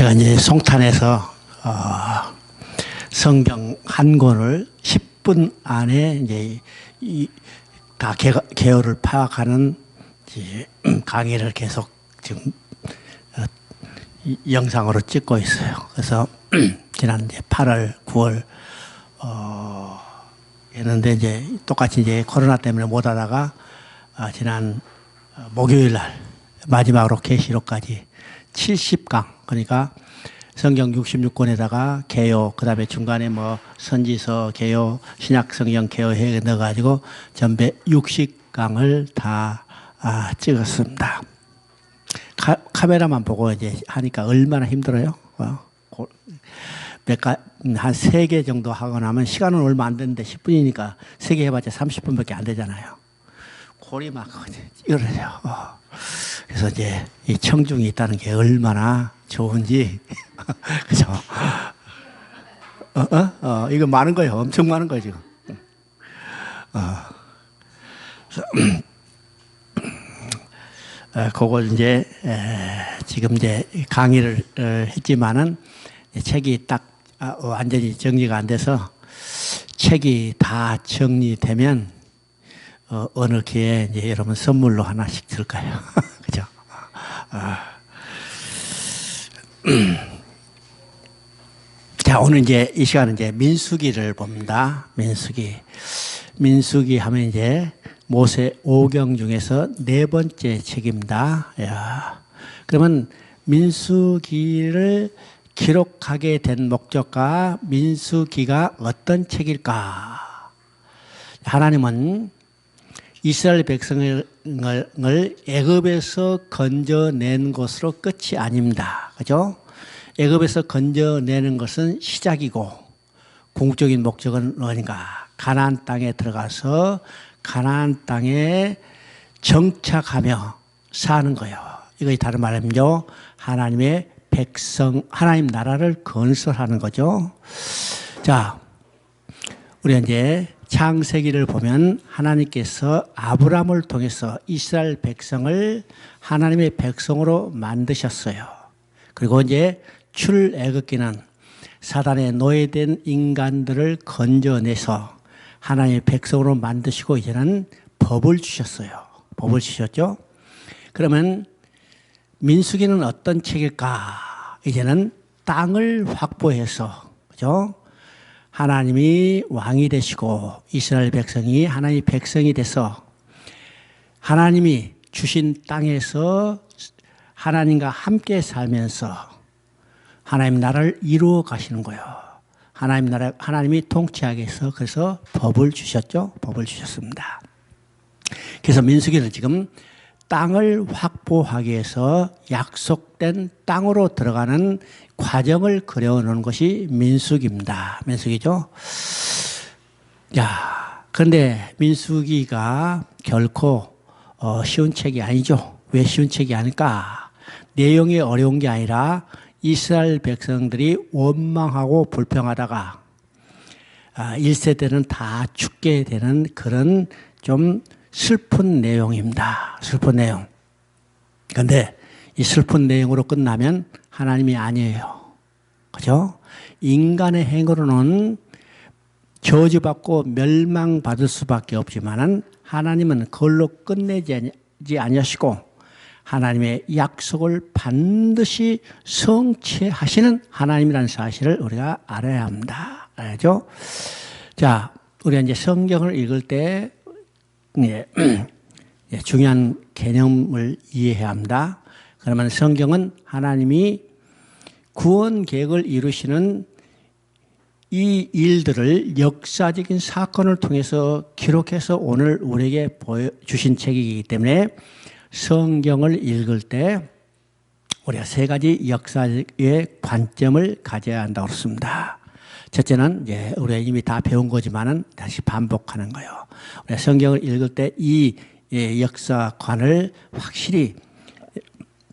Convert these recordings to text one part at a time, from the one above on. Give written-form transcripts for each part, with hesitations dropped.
제가 이제 송탄에서 성경 한 권을 10분 안에 이제 다 개요를 파악하는 강의를 계속 지금 영상으로 찍고 있어요. 그래서 지난 이제 8월, 9월 했는데 이제 똑같이 이제 코로나 때문에 못 하다가 지난 목요일 날 마지막으로 계시록까지 70강, 그러니까 성경 66권에다가 개요, 그 다음에 중간에 뭐 선지서 개요, 신약 성경 개요해 넣어가지고 전배 60강을 다 찍었습니다. 카메라만 보고 이제 하니까 얼마나 힘들어요? 한 3개 정도 하고 나면 시간은 얼마 안 되는데 10분이니까 3개 해봤자 30분밖에 안 되잖아요. 골이 막 찌그러져. 그래서 이제 이 청중이 있다는 게 얼마나 좋은지, 그죠? 이거 많은 거예요. 엄청 많은 거예요, 지금. 그걸 이제, 지금 이제 강의를 했지만은 책이 딱 완전히 정리가 안 돼서 책이 다 정리되면 어느 기회에 이제 여러분 선물로 하나씩 줄 거예요. 그죠? 자, 오늘 이제 이 시간은 이제 민수기를 봅니다. 민수기 하면 이제 모세 5경 중에서 4번째 책입니다. 야. 그러면 민수기를 기록하게 된 목적과 민수기가 어떤 책일까? 하나님은 이스라엘 백성을 애굽에서 건져낸 것으로 끝이 아닙니다. 그죠? 애굽에서 건져내는 것은 시작이고 궁극적인 목적은 뭐인가? 가나안 땅에 들어가서 가나안 땅에 정착하며 사는 거예요. 이것이 다른 말이면요, 하나님의 백성, 하나님 나라를 건설하는 거죠. 자, 우리 이제 창세기를 보면 하나님께서 아브라함을 통해서 이스라엘 백성을 하나님의 백성으로 만드셨어요. 그리고 이제 출애굽기는 사단의 노예된 인간들을 건져내서 하나님의 백성으로 만드시고 이제는 법을 주셨어요. 법을 주셨죠. 그러면 민수기는 어떤 책일까? 이제는 땅을 확보해서, 그죠? 하나님이 왕이 되시고 이스라엘 백성이 하나님의 백성이 돼서 하나님이 주신 땅에서 하나님과 함께 살면서 하나님 나라를 이루어 가시는 거예요. 하나님이 통치하게 해서 그래서 법을 주셨죠. 법을 주셨습니다. 그래서 민수기는 지금 땅을 확보하기 위해서 약속된 땅으로 들어가는 과정을 그려놓은 것이 민수기입니다. 민수기죠. 자, 그런데 민수기가 결코 쉬운 책이 아니죠. 왜 쉬운 책이 아닐까? 내용이 어려운 게 아니라 이스라엘 백성들이 원망하고 불평하다가 1세대는 다 죽게 되는 그런 좀 슬픈 내용입니다. 슬픈 내용. 그런데 이 슬픈 내용으로 끝나면 하나님이 아니에요. 그죠? 인간의 행위로는 저주받고 멸망받을 수밖에 없지만은 하나님은 그걸로 끝내지 아니하시고 하나님의 약속을 반드시 성취하시는 하나님이라는 사실을 우리가 알아야 합니다. 알죠? 자, 우리가 이제 성경을 읽을 때 중요한 개념을 이해해야 합니다. 그러면 성경은 하나님이 구원 계획을 이루시는 이 일들을 역사적인 사건을 통해서 기록해서 오늘 우리에게 보여주신 책이기 때문에 성경을 읽을 때 우리가 3가지 역사의 관점을 가져야 한다고 그렇습니다. 첫째는 이제 우리가 이미 다 배운 거지만은 다시 반복하는 거예요. 우리가 성경을 읽을 때 이 역사관을 확실히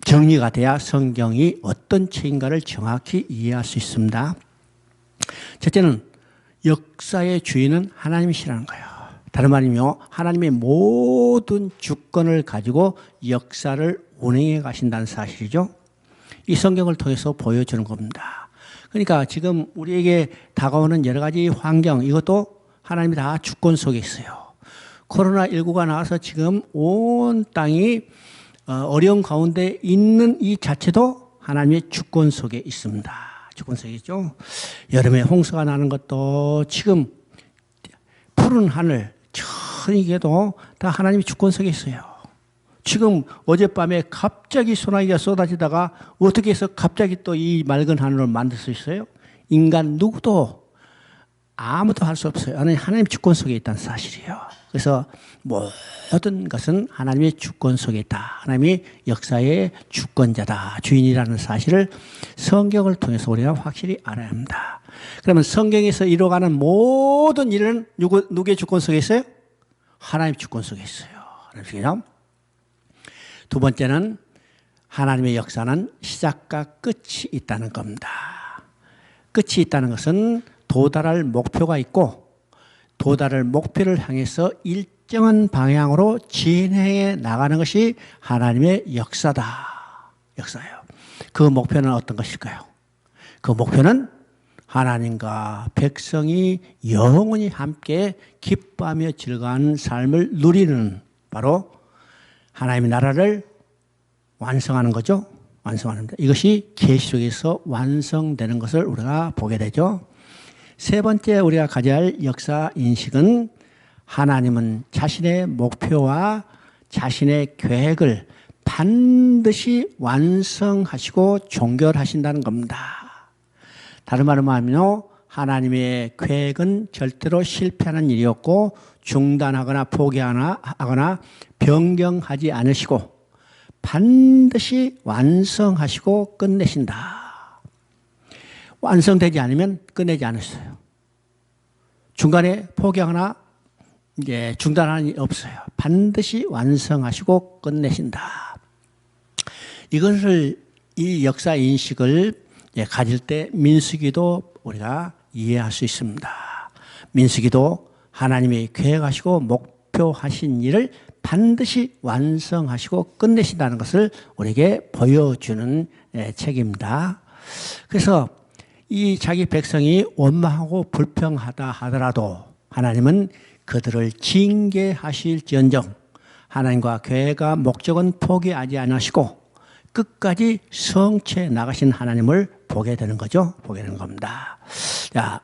정리가 돼야 성경이 어떤 책인가를 정확히 이해할 수 있습니다. 첫째는 역사의 주인은 하나님이시라는 거예요. 다른 말이며 하나님의 모든 주권을 가지고 역사를 운행해 가신다는 사실이죠. 이 성경을 통해서 보여주는 겁니다. 그러니까 지금 우리에게 다가오는 여러 가지 환경, 이것도 하나님이 다 주권 속에 있어요. 코로나19가 나와서 지금 온 땅이 어려운 가운데 있는 이 자체도 하나님의 주권 속에 있습니다. 주권 속에 있죠. 여름에 홍수가 나는 것도 지금 푸른 하늘, 천이게도 다 하나님의 주권 속에 있어요. 지금 어젯밤에 갑자기 소나기가 쏟아지다가 어떻게 해서 갑자기 또 이 맑은 하늘을 만들 수 있어요? 인간 누구도 아무도 할 수 없어요. 하나님 주권 속에 있다는 사실이에요. 그래서 모든 것은 하나님의 주권 속에 있다. 하나님이 역사의 주권자다, 주인이라는 사실을 성경을 통해서 우리가 확실히 알아야 합니다. 그러면 성경에서 이루어가는 모든 일은 누구의 주권 속에 있어요? 하나님 주권 속에 있어요. 하나님. 두 번째는 하나님의 역사는 시작과 끝이 있다는 겁니다. 끝이 있다는 것은 도달할 목표가 있고 도달할 목표를 향해서 일정한 방향으로 진행해 나가는 것이 하나님의 역사다. 역사예요. 그 목표는 어떤 것일까요? 그 목표는 하나님과 백성이 영원히 함께 기뻐하며 즐거워하는 삶을 누리는, 바로 하나님의 나라를 완성하는 거죠. 완성하는 것. 이것이 계시록에서 완성되는 것을 우리가 보게 되죠. 세 번째 우리가 가져야 할 역사 인식은 하나님은 자신의 목표와 자신의 계획을 반드시 완성하시고 종결하신다는 겁니다. 다른 말로 하면 하나님의 계획은 절대로 실패하는 일이 없고 중단하거나 포기하거나 변경하지 않으시고 반드시 완성하시고 끝내신다. 완성되지 않으면 끝내지 않으셔요. 중간에 포기하거나 중단하는 일이 없어요. 반드시 완성하시고 끝내신다. 이것을, 이 역사 인식을 가질 때 민수기도 우리가 이해할 수 있습니다. 민수기도 하나님이 계획하시고 목표하신 일을 반드시 완성하시고 끝내신다는 것을 우리에게 보여주는 책입니다. 그래서 이 자기 백성이 원망하고 불평하다 하더라도 하나님은 그들을 징계하실지언정 하나님과 계획과 목적은 포기하지 않으시고 끝까지 성취해 나가신 하나님을 보게 되는 거죠. 보게 되는 겁니다. 자,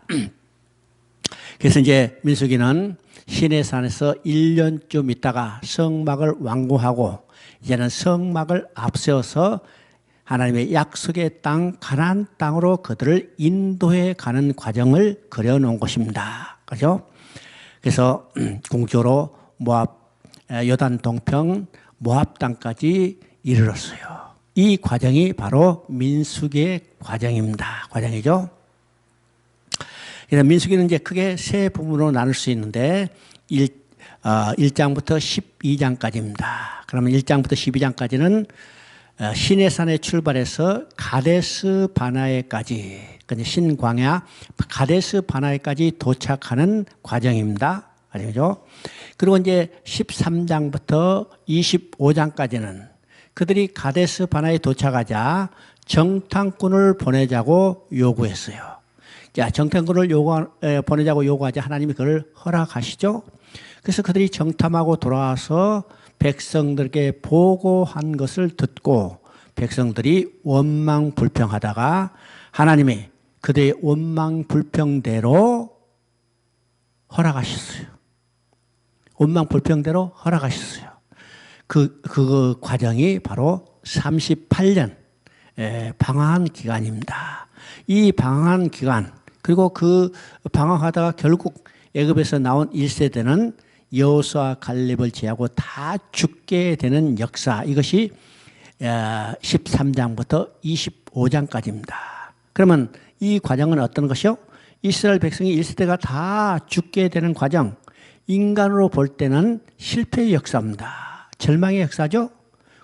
그래서 이제 민수기는 시내산에서 1년쯤 있다가 성막을 완공하고 이제는 성막을 앞세워서 하나님의 약속의 땅 가나안 땅으로 그들을 인도해 가는 과정을 그려놓은 것입니다. 그렇죠? 그래서 궁극적으로 모압, 요단 동평, 모압 땅까지 이르렀어요. 이 과정이 바로 민수기의 과정입니다. 과정이죠. 그래서 민수기는 이제 크게 세 부분으로 나눌 수 있는데 1장부터 12장까지입니다. 그러면 1장부터 12장까지는 시내산에 출발해서 가데스 바나에까지, 신광야 가데스 바나에까지 도착하는 과정입니다. 과정이죠. 그리고 이제 13장부터 25장까지는 그들이 가데스 바나에 도착하자 정탐꾼을 보내자고 요구했어요. 자, 정탐꾼을 보내자고 요구하자 하나님이 그걸 허락하시죠. 그래서 그들이 정탐하고 돌아와서 백성들에게 보고한 것을 듣고 백성들이 원망불평하다가 하나님이 그들의 원망불평대로 허락하셨어요. 원망불평대로 허락하셨어요. 그 과정이 바로 38년 방황한 기간입니다. 이 방황한 기간, 그리고 그 방황하다가 결국 애굽에서 나온 1세대는 여호수아 갈렙을 제하고 다 죽게 되는 역사, 이것이 13장부터 25장까지입니다. 그러면 이 과정은 어떤 것이요? 이스라엘 백성이 1세대가 다 죽게 되는 과정, 인간으로 볼 때는 실패의 역사입니다. 절망의 역사죠.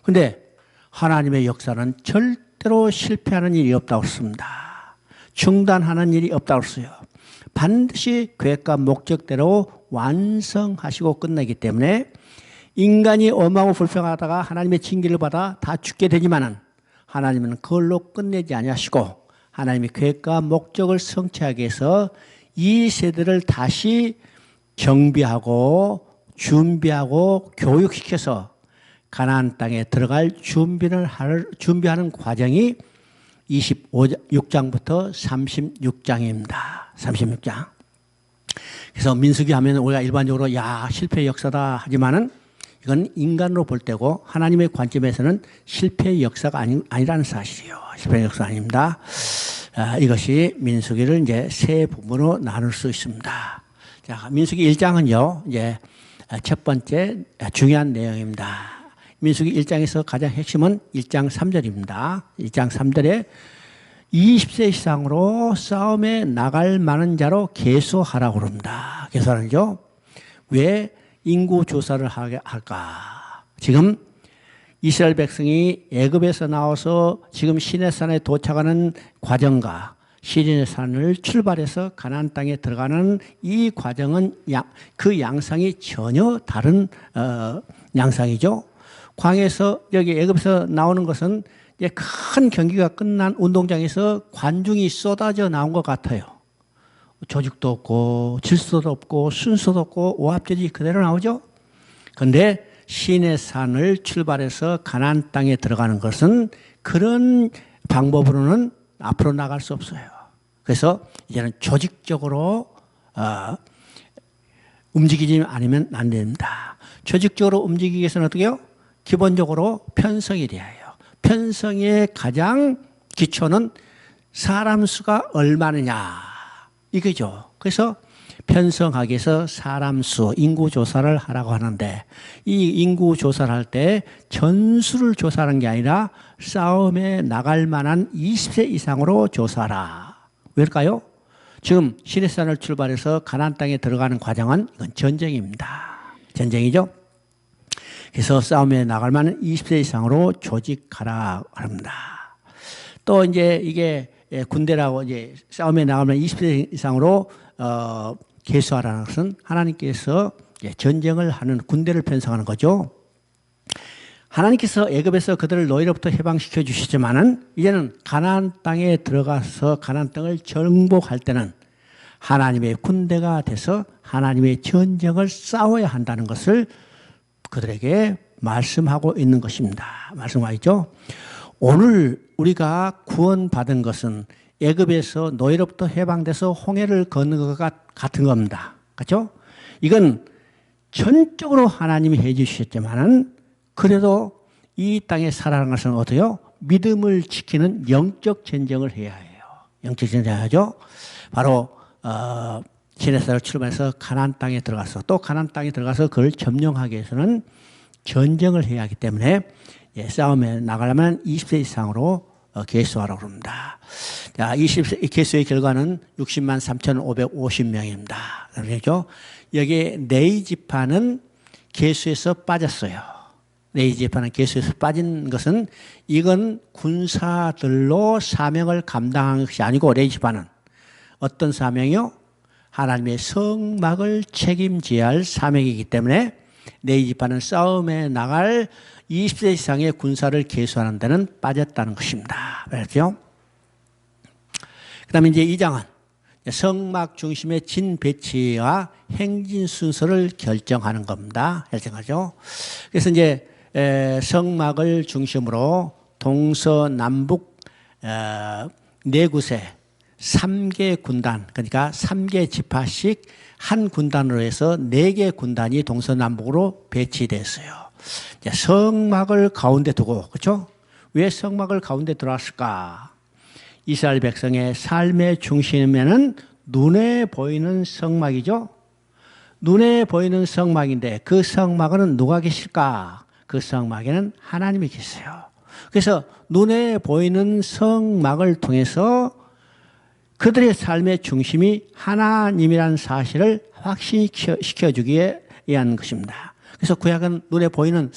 그런데 하나님의 역사는 절대로 실패하는 일이 없다고 했습니다. 중단하는 일이 없다고 했어요. 반드시 계획과 목적대로 완성하시고 끝내기 때문에 인간이 엄하고 불평하다가 하나님의 징계를 받아 다 죽게 되지만은 하나님은 그걸로 끝내지 아니하시고 하나님의 계획과 목적을 성취하기 위해서 이 세대를 다시 정비하고 준비하고 교육시켜서 가나안 땅에 들어갈 준비하는 과정이 26장부터 36장입니다. 36장. 그래서 민수기 하면 우리가 일반적으로 실패의 역사다 하지만은 이건 인간으로 볼 때고 하나님의 관점에서는 실패의 역사가 아니라는 사실이에요. 실패의 역사 아닙니다. 이것이 민수기를 이제 세 부분으로 나눌 수 있습니다. 자, 민수기 1장은요, 이제 첫 번째 중요한 내용입니다. 민수기 1장에서 가장 핵심은 1장 3절입니다. 1장 3절에 20세 이상으로 싸움에 나갈 만한 자로 계수하라고 그럽니다. 계수하는죠. 왜 인구 조사를 할까? 지금 이스라엘 백성이 애굽에서 나와서 지금 시내산에 도착하는 과정과 시내산을 출발해서 가나안 땅에 들어가는 이 과정은 그 양상이 전혀 다른 양상이죠. 광에서 여기 애굽에서 나오는 것은 이제 큰 경기가 끝난 운동장에서 관중이 쏟아져 나온 것 같아요. 조직도 없고 질서도 없고 순서도 없고 오합지졸이 그대로 나오죠. 그런데 시내산을 출발해서 가나안 땅에 들어가는 것은 그런 방법으로는 앞으로 나갈 수 없어요. 그래서 이제는 조직적으로 움직이지 않으면 안 됩니다. 조직적으로 움직이기 위해서는 어떻게 해요? 기본적으로 편성이 돼야 해요. 편성의 가장 기초는 사람 수가 얼마느냐 이거죠. 그래서 편성하기 위해서 사람 수, 인구 조사를 하라고 하는데 이 인구 조사를 할 때 전수를 조사하는 게 아니라 싸움에 나갈 만한 20세 이상으로 조사하라. 왜일까요? 지금 시내산을 출발해서 가나안 땅에 들어가는 과정은 이건 전쟁입니다. 전쟁이죠. 그래서 싸움에 나갈 만한 20세 이상으로 조직하라 합니다. 또 이제 이게 군대라고 이제 싸움에 나가면 20세 이상으로 계수하라는 것은 하나님께서 전쟁을 하는 군대를 편성하는 거죠. 하나님께서 애굽에서 그들을 노예로부터 해방시켜 주시지만은 이제는 가나안 땅에 들어가서 가나안 땅을 정복할 때는 하나님의 군대가 돼서 하나님의 전쟁을 싸워야 한다는 것을 그들에게 말씀하고 있는 것입니다. 말씀하고 있죠. 오늘 우리가 구원받은 것은 애굽에서 노예로부터 해방돼서 홍해를 걷는 것과 같은 겁니다. 그렇죠? 이건 전적으로 하나님이 해 주셨지만은 그래도 이 땅에 살아가는 것은 어때요? 믿음을 지키는 영적 전쟁을 해야 해요. 영적 전쟁을 해야죠. 바로 시내산을 출발해서 가나안 땅에 들어가서 또 가나안 땅에 들어가서 그걸 점령하기 위해서는 전쟁을 해야 하기 때문에 싸움에 나가려면 20세 이상으로 계수하라고 합니다. 자, 20세 계수의 결과는 60만 3,550명입니다. 그렇죠? 여기 네이 지파는 계수에서 빠졌어요. 네이 지파는 계수에서 빠진 것은 이건 군사들로 사명을 감당한 것이 아니고 네이 지파는 어떤 사명이요? 하나님의 성막을 책임져야 할 사명이기 때문에 네이 지파는 싸움에 나갈 20세 이상의 군사를 계수하는 데는 빠졌다는 것입니다. 그렇죠? 그 다음에 이제 2장은 성막 중심의 진 배치와 행진 순서를 결정하는 겁니다. 결정하죠. 그래서 이제 성막을 중심으로 동서남북 네 곳에 3개 군단, 그러니까 3개 지파씩 한 군단으로 해서 4개 군단이 동서남북으로 배치됐어요. 성막을 가운데 두고, 그렇죠? 왜 성막을 가운데 들어왔을까? 이스라엘 백성의 삶의 중심에는 눈에 보이는 성막이죠. 눈에 보이는 성막인데 그 성막에는 누가 계실까? 그 성막에는 하나님이 계세요. 그래서 눈에 보이는 성막을 통해서 그들의 삶의 중심이 하나님이라는 사실을 확신시켜주기에 위한 것입니다. 그래서 구약은 눈에 보이는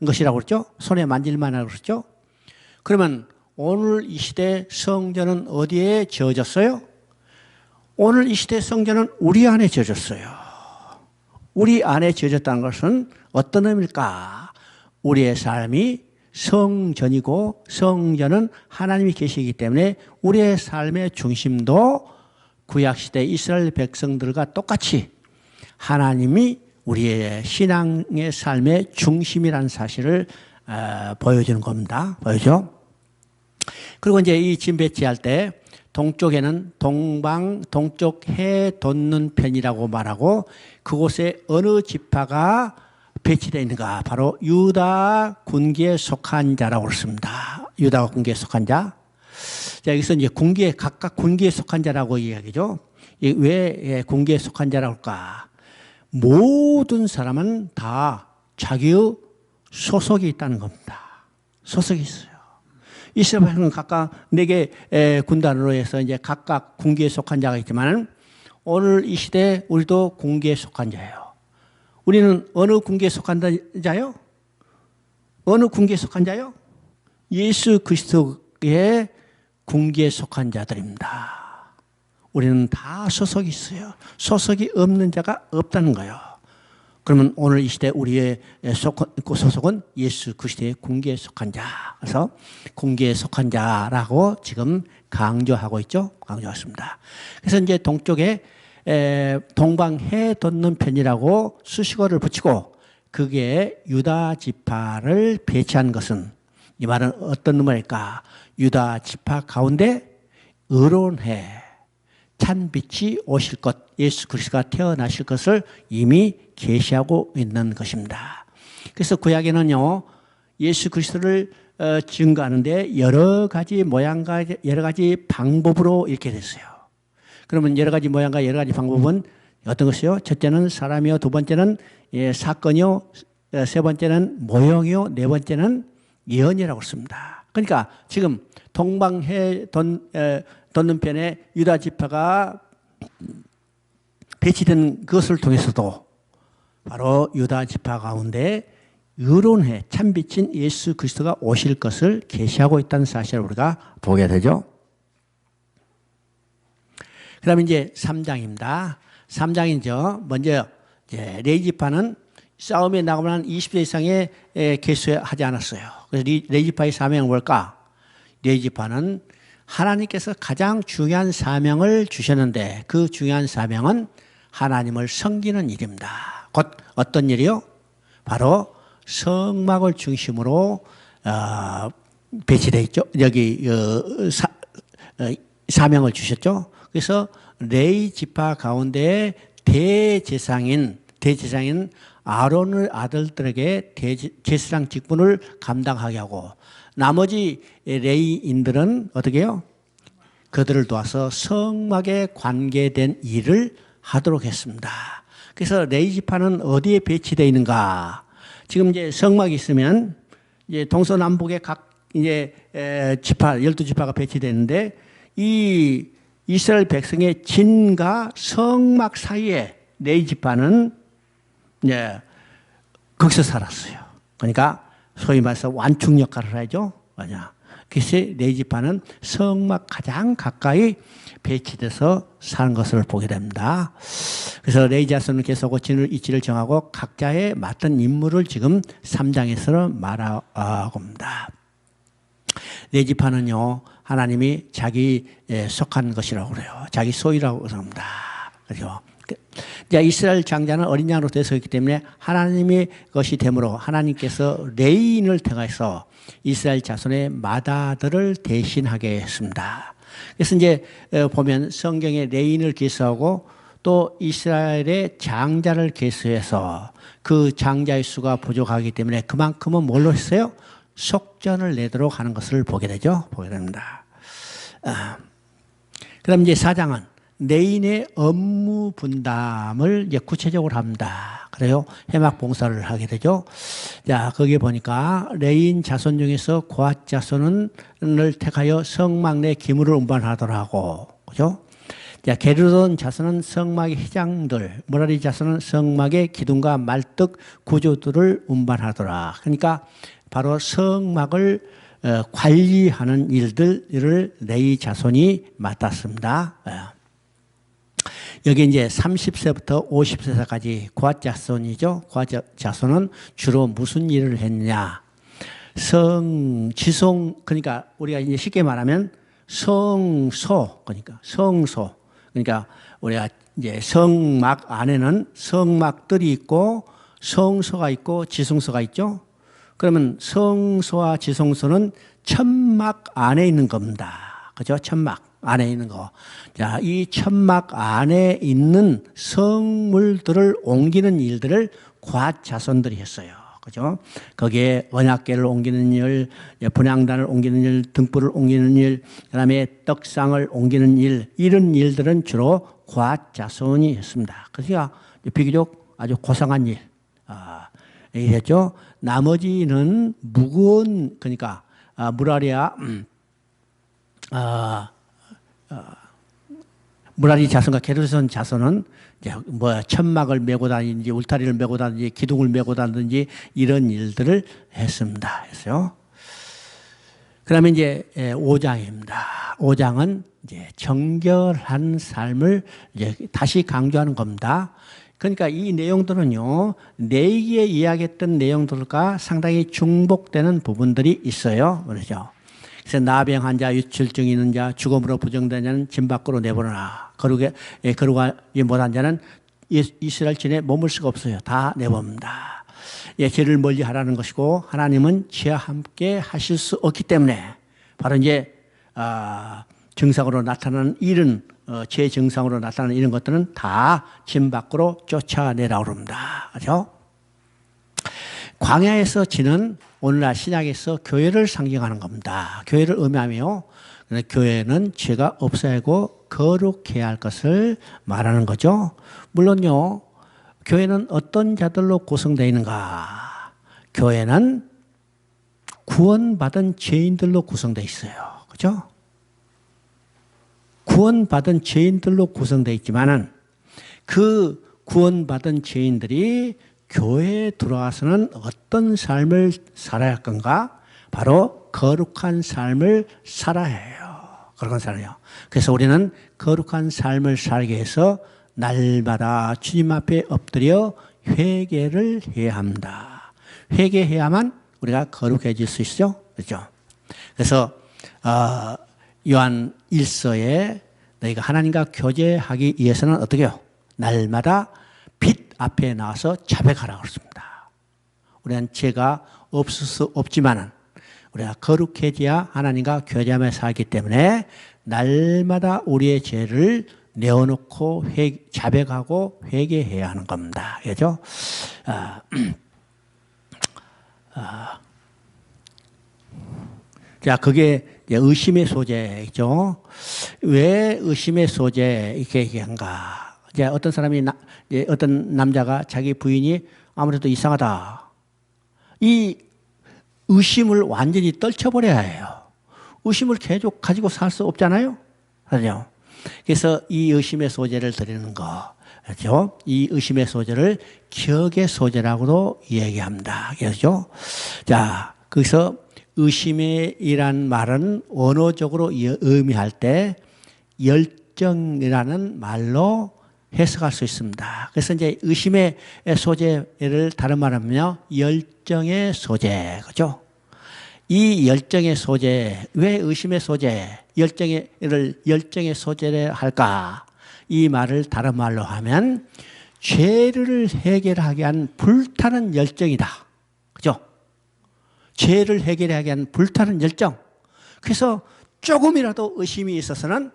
것이라고 그랬죠. 손에 만질만하다고 그랬죠. 그러면 오늘 이 시대 성전은 어디에 지어졌어요? 오늘 이 시대 성전은 우리 안에 지어졌어요. 우리 안에 지어졌다는 것은 어떤 의미일까? 우리의 삶이 성전이고 성전은 하나님이 계시기 때문에 우리의 삶의 중심도 구약시대 이스라엘 백성들과 똑같이 하나님이 우리의 신앙의 삶의 중심이라는 사실을 보여주는 겁니다. 보여줘. 그리고 이제 이 진 배치할 때 동쪽에는 동쪽 해 돋는 편이라고 말하고 그곳에 어느 지파가 배치되어 있는가? 바로 유다 군기에 속한 자라고 그랬습니다. 유다 군기에 속한 자. 자, 여기서 이제 각각 군기에 속한 자라고 이야기죠. 왜 군기에 속한 자라고 할까? 모든 사람은 다 자기의 소속이 있다는 겁니다. 소속이 있어요. 이스라엘은 각각 4개 군단으로 해서 이제 각각 군기에 속한 자가 있지만 오늘 이 시대에 우리도 군기에 속한 자예요. 우리는 어느 군기에 속한 자요? 어느 군기에 속한 자요? 예수 그리스도의 군기에 속한 자들입니다. 우리는 다 소속이 있어요. 소속이 없는 자가 없다는 거예요. 그러면 오늘 이 시대 우리의 소속은 예수 그리스도의 군기에 속한 자. 그래서 군기에 속한 자라고 지금 강조하고 있죠. 강조했습니다. 그래서 이제 동쪽에 동방해 돋는 편이라고 수식어를 붙이고 그게 유다 지파를 배치한 것은 이 말은 어떤 말일까? 유다 지파 가운데 의로운 해 찬빛이 오실 것, 예수 그리스도가 태어나실 것을 이미 계시하고 있는 것입니다. 그래서 구약에는요, 예수 그리스도를 증거하는데 여러 가지 모양과 여러 가지 방법으로 이렇게 됐어요. 그러면 여러 가지 모양과 여러 가지 방법은 어떤 것이요? 첫째는 사람이요, 두 번째는 사건이요, 세 번째는 모형이요, 네 번째는 예언이라고 했습니다. 그러니까 지금 동방해 돋는 편에 유다 지파가 배치된 것을 통해서도 바로 유다 지파 가운데 의로운 해 참빛인 예수 그리스도가 오실 것을 계시하고 있다는 사실을 우리가 보게 되죠. 그 다음에 이제 3장입니다. 3장이죠. 먼저 레위 지파는 싸움에 나가면 한 20대 이상의 개수하지 않았어요. 그래서 레위 지파의 사명은 뭘까? 레위 지파는 하나님께서 가장 중요한 사명을 주셨는데 그 중요한 사명은 하나님을 섬기는 일입니다. 곧 어떤 일이요? 바로 성막을 중심으로 배치되어 있죠. 여기 사명을 주셨죠. 그래서 레위 지파 가운데 대제사장인 아론의 아들들에게 제사장 직분을 감당하게 하고 나머지 레위인들은 어떻게 해요? 그들을 도와서 성막에 관계된 일을 하도록 했습니다. 그래서 레위 지파는 어디에 배치되어 있는가? 지금 이제 성막이 있으면 이제 동서남북에 각 이제 지파 12지파가 배치되어 있는데 이 이스라엘 백성의 진과 성막 사이에 레위 지파는 이제 거기서 살았어요. 그러니까 소위 말해서 완충 역할을 하죠. 맞아. 그래서 레위 지파는 성막 가장 가까이 배치돼서 사는 것을 보게 됩니다. 그래서 레위 자손은 계속 진을 이치를 정하고 각자의 맡은 임무를 지금 3장에서 말하고 있습니다. 레위 지파는요, 하나님이 자기 속한 것이라고 그래요. 자기 소유라고 합니다. 그렇죠. 이스라엘 장자는 어린 양으로 되어 있기 때문에 하나님의 것이 되므로 하나님께서 레위인을 택해서 이스라엘 자손의 맏아들을 대신하게 했습니다. 그래서 이제 보면 성경에 레위인을 계수하고 또 이스라엘의 장자를 계수해서 그 장자의 수가 부족하기 때문에 그만큼은 뭘로 했어요? 속전을 내도록 하는 것을 보게 되죠. 보게 됩니다. 그 다음 이제 4장은 레위인의 업무 분담을 이제 구체적으로 합니다. 그래요. 회막 봉사를 하게 되죠. 자, 거기에 보니까 레위인 자손 중에서 고핫 자손을 택하여 성막 내 기물을 운반하더라고. 그죠? 자, 게르손 자손은 성막의 회장들, 무라리 자손은 성막의 기둥과 말뚝 구조들을 운반하더라. 그러니까 바로 성막을 관리하는 일들을 레위 자손이 맡았습니다. 여기 이제 30세부터 50세까지 고핫 자손이죠. 고핫 자손은 주로 무슨 일을 했느냐? 지성, 그러니까 우리가 이제 쉽게 말하면 성소, 그러니까 성소. 그러니까 우리가 이제 성막 안에는 성막들이 있고 성소가 있고 지성소가 있죠. 그러면 성소와 지성소는 천막 안에 있는 겁니다. 그죠? 천막 안에 있는 거. 자, 이 천막 안에 있는 성물들을 옮기는 일들을 과자손들이 했어요. 그죠? 거기에 언약궤를 옮기는 일, 분향단을 옮기는 일, 등불을 옮기는 일, 그다음에 떡상을 옮기는 일, 이런 일들은 주로 과자손이 했습니다. 그러니까 비교적 아주 고상한 일, 얘기했죠. 나머지는 무거운, 그러니까 무라리 자손과 게르손 자손은 이제 뭐 천막을 메고 다니든지 울타리를 메고 다니든지 기둥을 메고 다니든지 이런 일들을 했습니다. 했어요. 그러면 이제 5장입니다. 5장은 이제 정결한 삶을 이제 다시 강조하는 겁니다. 그러니까 이 내용들은요, 내기에 이야기했던 내용들과 상당히 중복되는 부분들이 있어요. 그렇죠. 그래서 나병 환자, 유출증 있는 자, 죽음으로 부정된 자는 진 밖으로 내보내라. 거룩하지 못한 자는 이스라엘 진에 머물 수가 없어요. 다 내봅니다. 죄를 멀리 하라는 것이고 하나님은 죄와 함께 하실 수 없기 때문에 바로 이제 증상으로 나타나는 일은 죄 증상으로 나타나는 이런 것들은 다 진 밖으로 쫓아내라고 합니다. 그렇죠? 광야에서 지는 오늘날 신약에서 교회를 상징하는 겁니다. 교회를 의미하며 교회는 죄가 없어야 하고 거룩해야 할 것을 말하는 거죠. 물론요, 교회는 어떤 자들로 구성되어 있는가? 교회는 구원받은 죄인들로 구성되어 있어요. 그렇죠? 구원받은 죄인들로 구성되어 있지만은 그 구원받은 죄인들이 교회에 들어와서는 어떤 삶을 살아야 할 건가? 바로 거룩한 삶을 살아야 해요. 거룩한 삶이요. 그래서 우리는 거룩한 삶을 살기 위해서 날마다 주님 앞에 엎드려 회개를 해야 합니다. 회개해야만 우리가 거룩해질 수 있죠. 그렇죠? 그래서 요한 1서에 너희가 하나님과 교제하기 위해서는 어떻게 해요? 날마다 빛 앞에 나와서 자백하라고 그랬습니다. 우리는 죄가 없을 수 없지만은 우리가 거룩해져야 하나님과 교제하며 살기 때문에 날마다 우리의 죄를 내어놓고 자백하고 회개해야 하는 겁니다. 그렇죠? 자, 그게 의심의 소재죠. 왜 의심의 소재 이렇게 얘기한가? 이제 어떤 사람이 어떤 남자가 자기 부인이 아무래도 이상하다. 이 의심을 완전히 떨쳐버려야 해요. 의심을 계속 가지고 살 수 없잖아요. 그렇죠? 그래서 이 의심의 소재를 드리는 거, 그렇죠? 이 의심의 소재를 기억의 소재라고도 얘기합니다. 그렇죠? 자, 거기서 의심이란 말은 언어적으로 의미할 때 열정이라는 말로 해석할 수 있습니다. 그래서 이제 의심의 소재를 다른 말하면요, 열정의 소재, 그죠? 이 열정의 소재, 왜 의심의 소재, 열정의 소재를 할까? 이 말을 다른 말로 하면 죄를 해결하게 한 불타는 열정이다. 그죠? 죄를 해결하게 한 불타는 열정. 그래서 조금이라도 의심이 있어서는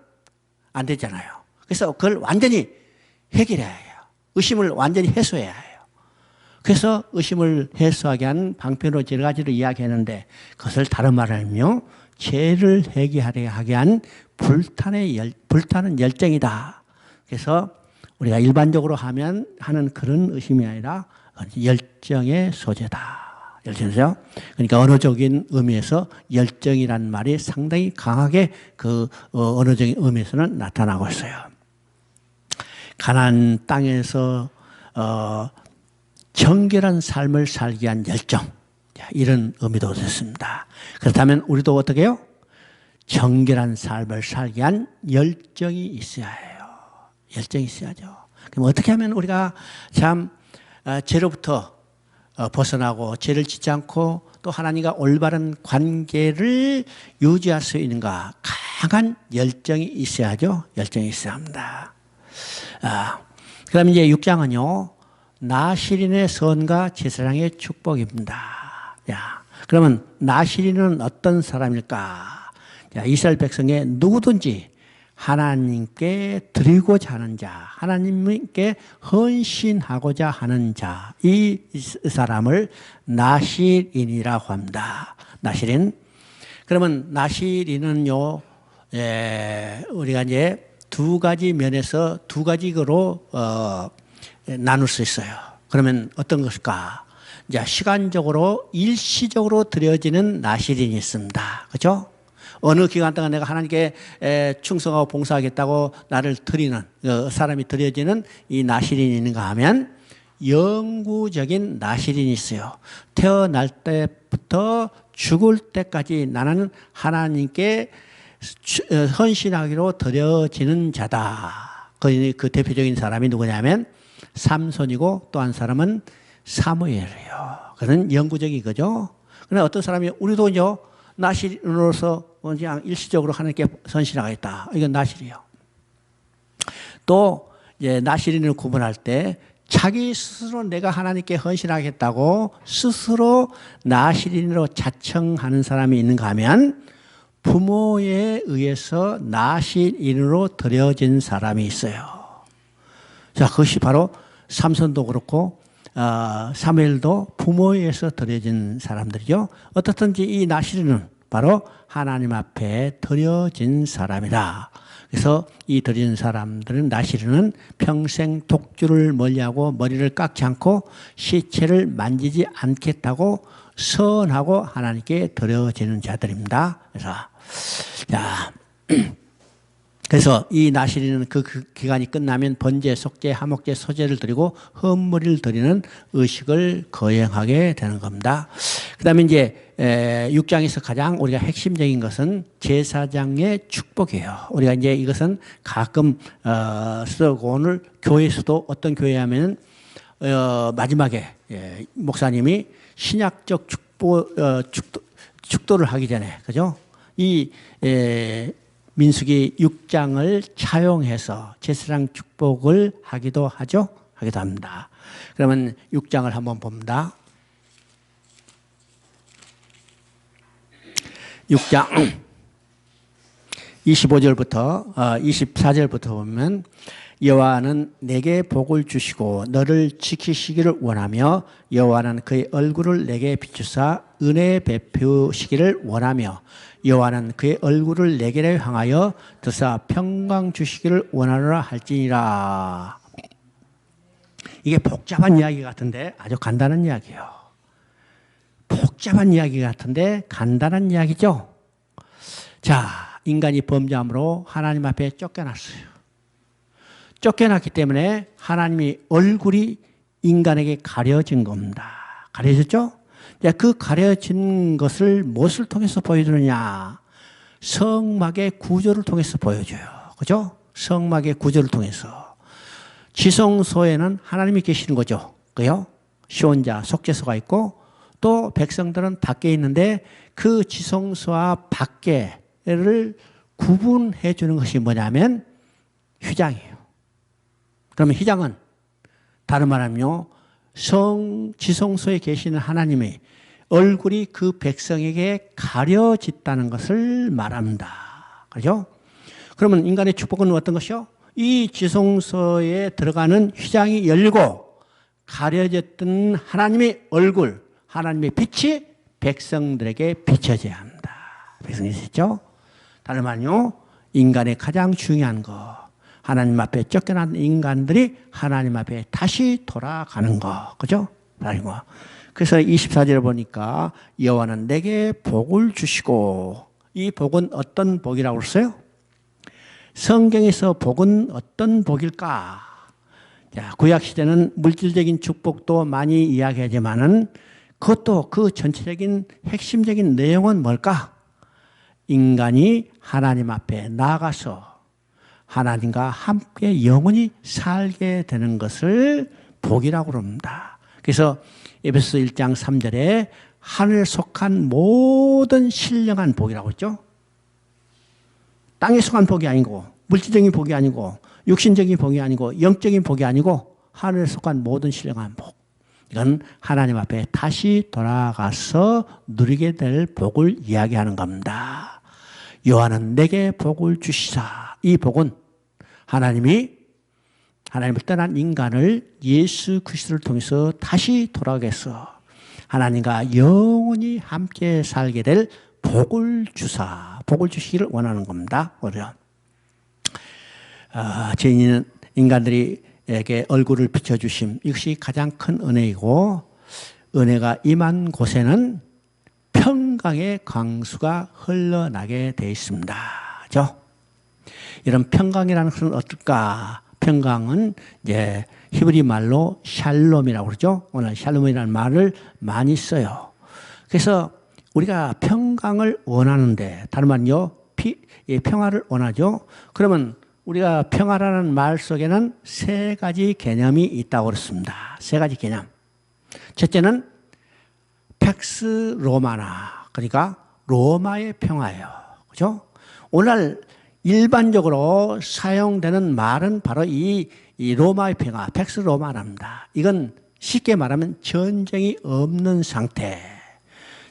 안 되잖아요. 그래서 그걸 완전히 해결해야 해요. 의심을 완전히 해소해야 해요. 그래서 의심을 해소하게 한 방편으로 여러 가지를 이야기했는데 그것을 다른 말로 하면 죄를 해결하게 한 불타는 열정이다. 그래서 우리가 일반적으로 하는 그런 의심이 아니라 열정의 소재다. 열정이죠. 그러니까 언어적인 의미에서 열정이라는 말이 상당히 강하게 그 언어적인 의미에서는 나타나고 있어요. 가나안 땅에서 정결한 삶을 살기 위한 열정, 이런 의미도 됐습니다. 그렇다면 우리도 어떻게 해요? 정결한 삶을 살기 위한 열정이 있어야 해요. 열정이 있어야죠. 그럼 어떻게 하면 우리가 참 죄로부터 벗어나고 죄를 짓지 않고 또 하나님과 올바른 관계를 유지할 수 있는가? 강한 열정이 있어야죠. 열정이 있어야 합니다. 그다음 이제 6장은요. 나시린의 선과 제사장의 축복입니다. 야, 그러면 나시린은 어떤 사람일까? 자, 이스라엘 백성의 누구든지 하나님께 드리고자 하는 자, 하나님께 헌신하고자 하는 자, 이 사람을 나실인이라고 합니다. 나실인. 그러면 나실인은요, 우리가 이제 두 가지 면에서 두 가지로 나눌 수 있어요. 그러면 어떤 것일까? 이제 시간적으로 일시적으로 드려지는 나실인이 있습니다. 그렇죠? 어느 기간 동안 내가 하나님께 충성하고 봉사하겠다고 나를 드리는 사람이 드려지는 이 나실인이 있는가 하면 영구적인 나실인이 있어요. 태어날 때부터 죽을 때까지 나는 하나님께 헌신하기로 드려지는 자다. 그 대표적인 사람이 누구냐면 삼손이고 또 한 사람은 사무엘이에요. 그는 영구적인 거죠. 그러나 어떤 사람이 우리도요 나실인으로서 그냥 일시적으로 하나님께 헌신하겠다. 이건 나실이에요. 또 이제 나실인을 구분할 때 자기 스스로 내가 하나님께 헌신하겠다고 스스로 나실인으로 자청하는 사람이 있는가 하면 부모에 의해서 나실인으로 드려진 사람이 있어요. 자, 그것이 바로 삼손도 그렇고 사무엘도 부모에 의해서 드려진 사람들이죠. 어떻든지 이 나실인은 바로 하나님 앞에 드려진 사람이다. 그래서 이 드린 사람들은 나실인은 평생 독주를 멀리하고 머리를 깎지 않고 시체를 만지지 않겠다고 선하고 하나님께 드려지는 자들입니다. 그래서 이 나실인은 그 기간이 끝나면 번제, 속죄, 화목제, 소제를 드리고 헌물을 드리는 의식을 거행하게 되는 겁니다. 그 다음에 이제 6장에서 가장 우리가 핵심적인 것은 제사장의 축복이에요. 우리가 이제 이것은 가끔 쓰고 오늘 교회에서도 어떤 교회 하면 마지막에 목사님이 신약적 축도를 하기 전에, 그죠? 이 민수기 6장을 차용해서 제사장 축복을 하기도 합니다. 그러면 6장을 한번 봅니다. 6장 25절부터 24절부터 보면 여호와는 내게 복을 주시고 너를 지키시기를 원하며 여호와는 그의 얼굴을 내게 비추사 은혜 베푸시기를 원하며 여호와는 그의 얼굴을 내게 향하여 드사 평강 주시기를 원하노라 할지니라. 이게 복잡한 이야기 같은데 아주 간단한 이야기예요. 복잡한 이야기 같은데 간단한 이야기죠. 자, 인간이 범죄함으로 하나님 앞에 쫓겨났어요. 쫓겨났기 때문에 하나님의 얼굴이 인간에게 가려진 겁니다. 가려졌죠? 그 가려진 것을 무엇을 통해서 보여주느냐? 성막의 구조를 통해서 보여줘요. 그죠? 성막의 구조를 통해서. 지성소에는 하나님이 계시는 거죠. 그요? 시온자, 속죄소가 있고 또 백성들은 밖에 있는데 그 지성소와 밖에를 구분해 주는 것이 뭐냐면 휘장이에요. 그러면 휘장은 다른 말하면요. 지성소에 계시는 하나님의 얼굴이 그 백성에게 가려졌다는 것을 말합니다. 그렇죠? 그러면 인간의 축복은 어떤 것이요? 이 지성소에 들어가는 휘장이 열리고 가려졌던 하나님의 얼굴, 하나님의 빛이 백성들에게 비춰져야 합니다. 백성이시죠? 다른 말은요. 인간의 가장 중요한 거. 하나님 앞에 쫓겨난 인간들이 하나님 앞에 다시 돌아가는 거. 그죠? 그래서 24절을 보니까 여호와는 내게 복을 주시고 이 복은 어떤 복이라고 그랬어요? 성경에서 복은 어떤 복일까? 자, 구약시대는 물질적인 축복도 많이 이야기하지만은 그것도 그 전체적인 핵심적인 내용은 뭘까? 인간이 하나님 앞에 나아가서 하나님과 함께 영원히 살게 되는 것을 복이라고 합니다. 그래서 에베소 1장 3절에 하늘에 속한 모든 신령한 복이라고 했죠. 땅에 속한 복이 아니고 물질적인 복이 아니고 육신적인 복이 아니고 영적인 복이 아니고 하늘에 속한 모든 신령한 복. 이건 하나님 앞에 다시 돌아가서 누리게 될 복을 이야기하는 겁니다. 여호와는 내게 복을 주시사. 이 복은 하나님을 떠난 인간을 예수 그리스도를 통해서 다시 돌아오게 해서 하나님과 영원히 함께 살게 될 복을 주시기를 원하는 겁니다. 죄인은 인간들에게 얼굴을 비춰주심, 이것이 가장 큰 은혜이고, 은혜가 임한 곳에는 평강의 강수가 흘러나게 되어 있습니다. 그죠? 이런 평강이라는 것은 어떨까? 평강은 이제 히브리 말로 샬롬이라고 그러죠. 오늘 샬롬이라는 말을 많이 써요. 그래서 우리가 평강을 원하는데, 다른 말은요, 평화를 원하죠. 그러면 우리가 평화라는 말 속에는 세 가지 개념이 있다고 그랬습니다. 세 가지 개념. 첫째는 팩스 로마나, 그러니까 로마의 평화예요. 그죠? 오늘 일반적으로 사용되는 말은 바로 이 로마의 평화, 팩스 로마랍니다. 이건 쉽게 말하면 전쟁이 없는 상태.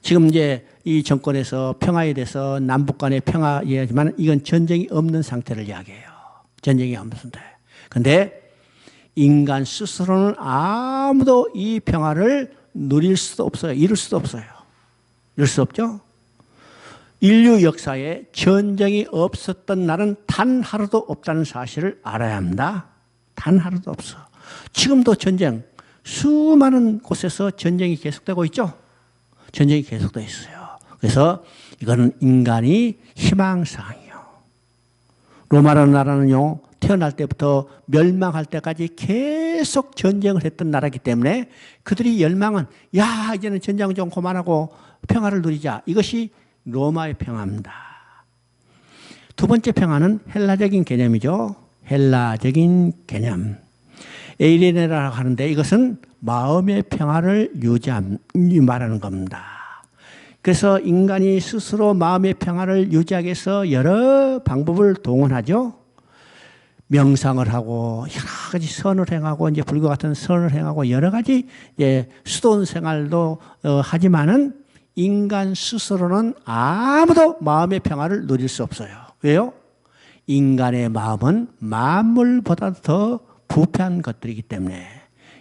지금 이제 이 정권에서 평화에 대해서 남북 간의 평화 이야기지만 이건 전쟁이 없는 상태를 이야기해요. 전쟁이 없는 상태. 근데 인간 스스로는 아무도 이 평화를 누릴 수도 없어요. 이룰 수도 없어요. 이룰 수 없죠? 인류 역사에 전쟁이 없었던 날은 단 하루도 없다는 사실을 알아야 합니다. 단 하루도 없어. 지금도 전쟁, 수많은 곳에서 전쟁이 계속되고 있죠? 전쟁이 계속되어 있어요. 그래서 이거는 인간이 희망사항이에요. 로마라는 나라는요, 태어날 때부터 멸망할 때까지 계속 전쟁을 했던 나라이기 때문에 그들이 열망은, 야, 이제는 전쟁 좀 그만하고 평화를 누리자. 이것이 로마의 평화입니다. 두 번째 평화는 헬라적인 개념이죠. 헬라적인 개념. 에이레네라고 하는데 이것은 마음의 평화를 말하는 겁니다. 그래서 인간이 스스로 마음의 평화를 유지하기 위해서 여러 방법을 동원하죠. 명상을 하고 여러 가지 선을 행하고 이제 불교 같은 선을 행하고 여러 가지 수도원 생활도 하지만은 인간 스스로는 아무도 마음의 평화를 누릴 수 없어요. 왜요? 인간의 마음은 만물보다 더 부패한 것들이기 때문에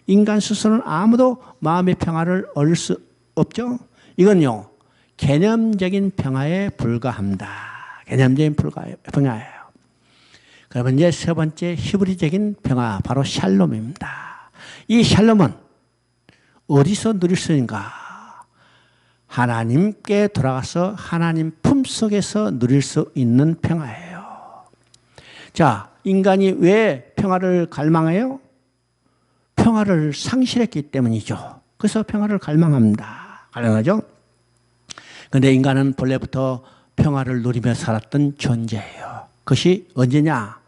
인간 스스로는 아무도 마음의 평화를 얻을 수 없죠. 이건요, 개념적인 평화에 불과합니다. 개념적인 평화예요. 그러면 이제 세 번째 히브리적인 평화, 바로 샬롬입니다. 이 샬롬은 어디서 누릴 수 있는가? 하나님께 돌아가서 하나님 품속에서 누릴 수 있는 평화예요. 자, 인간이 왜 평화를 갈망해요? 평화를 상실했기 때문이죠. 그래서 평화를 갈망합니다. 갈망하죠? 그런데 인간은 본래부터 평화를 누리며 살았던 존재예요. 그것이 언제냐?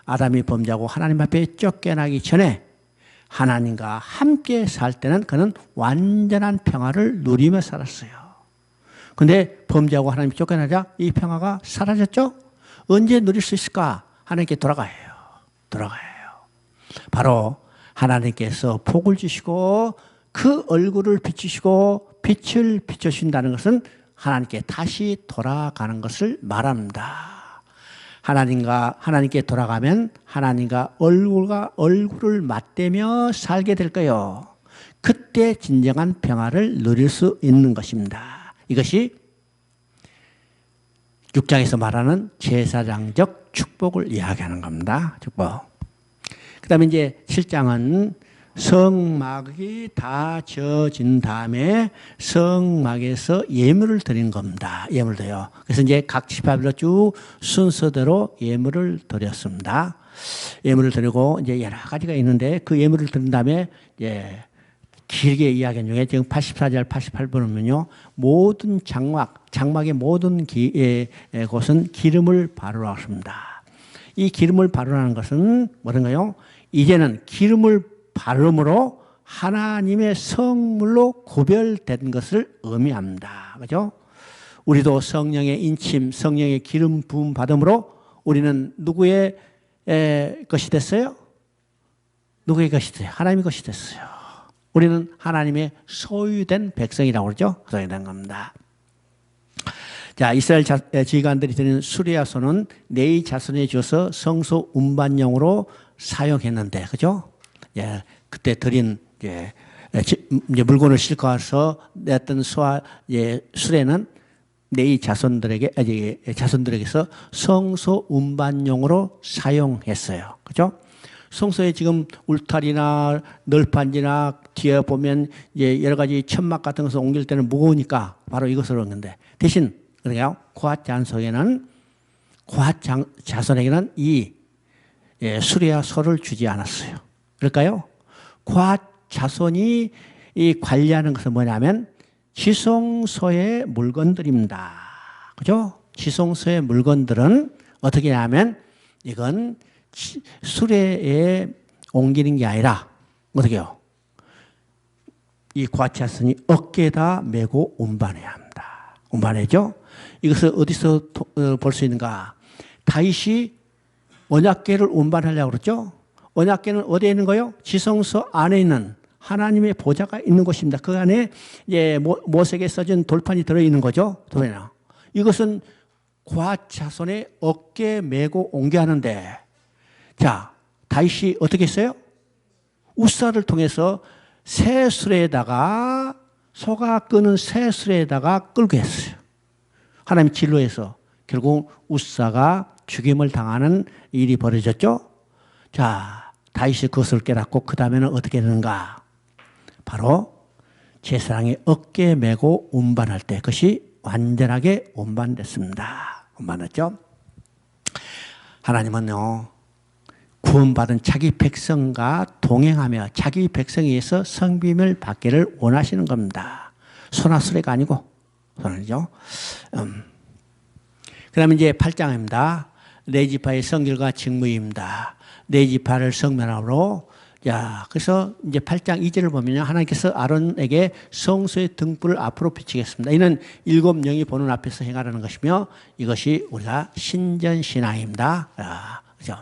아담이 범죄하고 하나님 앞에 쫓겨나기 전에 하나님과 함께 살 때는 그는 완전한 평화를 누리며 살았어요. 그런데 범죄하고 하나님 쫓겨나자 이 평화가 사라졌죠? 언제 누릴 수 있을까? 하나님께 돌아가요. 바로 하나님께서 복을 주시고 그 얼굴을 비추시고 빛을 비춰주신다는 것은 하나님께 다시 돌아가는 것을 말합니다. 하나님께 돌아가면 하나님과 얼굴을 맞대며 살게 될 거예요. 그때 진정한 평화를 누릴 수 있는 것입니다. 이것이 6장에서 말하는 제사장적 축복을 이야기하는 겁니다. 축복. 그 다음에 이제 7장은 성막이 다 지어진 다음에 성막에서 예물을 드리는 겁니다. 예물을 드려요. 그래서 이제 각 지파별로 쭉 순서대로 예물을 드렸습니다. 예물을 드리고 이제 여러 가지가 있는데 그 예물을 드린 다음에 길게 이야기한 중에 지금 84절 88번은요, 모든 장막의 모든 곳은 기름을 바르라 했습니다. 이 기름을 바르라는 것은 뭐든가요? 이제는 기름을 바름으로 하나님의 성물로 구별된 것을 의미합니다. 그죠? 우리도 성령의 인침, 성령의 기름 부음 받음으로 우리는 누구의 것이 됐어요? 누구의 것이 됐어요? 하나님의 것이 됐어요. 우리는 하나님의 소유된 백성이라고 그러죠? 소유된 겁니다. 자, 이스라엘 지휘관들이 드리는 수레야손은 네이 자손에 주어서 성소 운반용으로 사용했는데, 그죠? 예, 그때 드린 이제 물건을 싣고 와서 냈던 수레는 네이 자손들에게서 성소 운반용으로 사용했어요. 그죠? 성소에 지금 울타리나 널판지나 뒤에 보면 이제 여러 가지 천막 같은 것을 옮길 때는 무거우니까 바로 이것을 얻는데 대신 그러니까 고앗 자손에게는 이 수레와 소를 주지 않았어요. 그럴까요? 고앗 자손이 이 관리하는 것은 뭐냐면 지성소의 물건들입니다. 그죠? 지성소의 물건들은 어떻게 하냐면 이건 수레에 옮기는 게 아니라 어떻게 해요? 이 고앗 자손이 어깨에다 메고 운반해야 합니다. 운반해죠? 이것을 어디서 볼 수 있는가? 다윗이 언약궤를 운반하려고 그랬죠? 언약궤는 어디에 있는 거예요? 지성소 안에 있는 하나님의 보좌가 있는 곳입니다. 그 안에 이제 모색에 써진 돌판이 들어있는 거죠. 돌판이나. 이것은 고앗 자손의 어깨에 메고 옮겨야 하는데, 자, 다윗이 어떻게 했어요? 우사를 통해서 새 수레에다가 소가 끄는 새 수레에다가 끌게 했어요. 하나님 진로에서 결국 우사가 죽임을 당하는 일이 벌어졌죠. 자, 다윗이 그것을 깨닫고 그 다음에는 어떻게 되는가? 바로 제사장의 어깨에 메고 운반할 때 그것이 완전하게 운반됐습니다. 운반했죠. 하나님은요, 구원받은 자기 백성과 동행하며 자기 백성에 의해서 성빔을 받기를 원하시는 겁니다. 소나수레가 아니고 손이죠. 그 다음에 이제 8장입니다. 네 지파의 성결과 직무입니다. 네 지파를 성면함으로, 자, 그래서 이제 8장 2절을 보면요. 하나님께서 아론에게 성소의 등불을 앞으로 비치겠습니다. 이는 7영이 보는 앞에서 행하라는 것이며 이것이 우리가 신전신앙입니다. 그죠?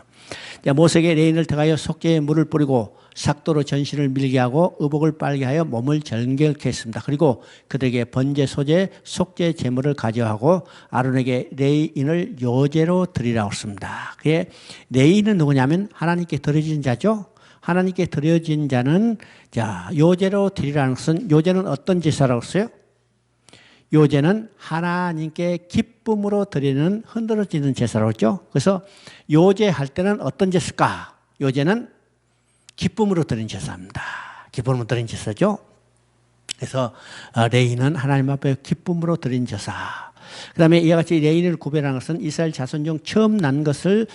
모세에게 레인을 택하여 속죄에 물을 뿌리고 삭도로 전신을 밀게 하고 의복을 빨게 하여 몸을 정결케 했습니다. 그리고 그들에게 번제 소제 속죄 제물을 가져하고 아론에게 레인을 요제로 드리라고 했습니다. 그게 레인은 누구냐면 하나님께 드려진 자죠. 하나님께 드려진 자는 자 요제로 드리라는 것은 요제는 어떤 제사라고 했어요? 요제는 하나님께 기쁨으로 드리는 흔들어지는 제사라고 했죠. 그래서 요제할 때는 어떤 제사일까? 요제는 기쁨으로 드린 제사입니다. 기쁨으로 드린 제사죠. 그래서 레인은 하나님 앞에 기쁨으로 드린 제사. 그 다음에 이와 같이 레인을 구별하는 것은 이스라엘 자손 중 처음 난 것을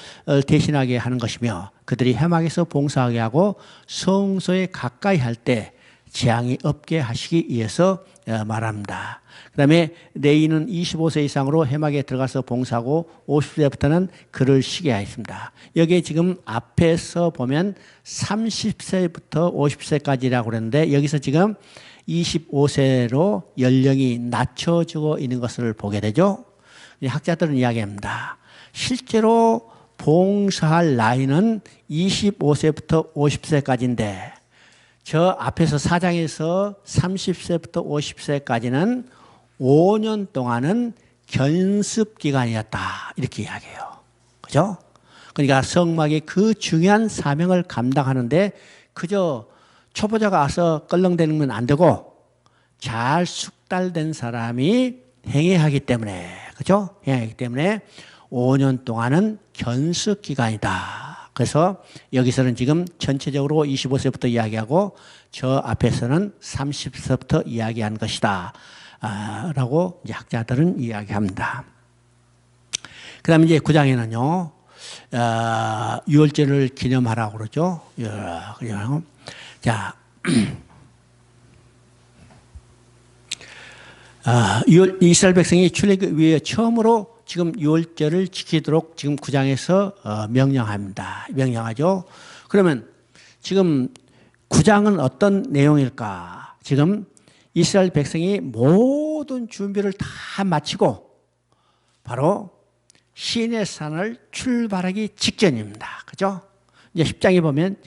대신하게 하는 것이며 그들이 회막에서 봉사하게 하고 성소에 가까이 할 때 재앙이 없게 하시기 위해서 말합니다. 그 다음에 레인은 25세 이상으로 회막에 들어가서 봉사하고 50세부터는 글을 쉬게 하였습니다. 여기에 지금 앞에서 보면 30세부터 50세까지라고 그랬는데 여기서 지금 25세로 연령이 낮춰지고 있는 것을 보게 되죠. 학자들은 이야기합니다. 실제로 봉사할 나이는 25세부터 50세까지인데 저 앞에서 4장에서 30세부터 50세까지는 5년 동안은 견습기간이었다. 이렇게 이야기해요. 그죠? 그러니까 성막의 그 중요한 사명을 감당하는데 그저 초보자가 와서 껄렁대는 건 안 되고 잘 숙달된 사람이 행해야 하기 때문에, 그죠? 행해야 하기 때문에 5년 동안은 견습기간이다. 그래서 여기서는 지금 전체적으로 25세부터 이야기하고 저 앞에서는 30세부터 이야기한 것이다. 라고 이제 학자들은 이야기합니다. 그 다음에 이제 9장에는요, 유월절을 기념하라고 그러죠. 자, 이스라엘 백성이 출애굽 위에 처음으로 지금 유월절을 지키도록 지금 9장에서 명령합니다. 명령하죠. 그러면 지금 9장은 어떤 내용일까? 지금 이스라엘 백성이 모든 준비를 다 마치고 바로 시내산을 출발하기 직전입니다. 그죠? 이제 10장에 보면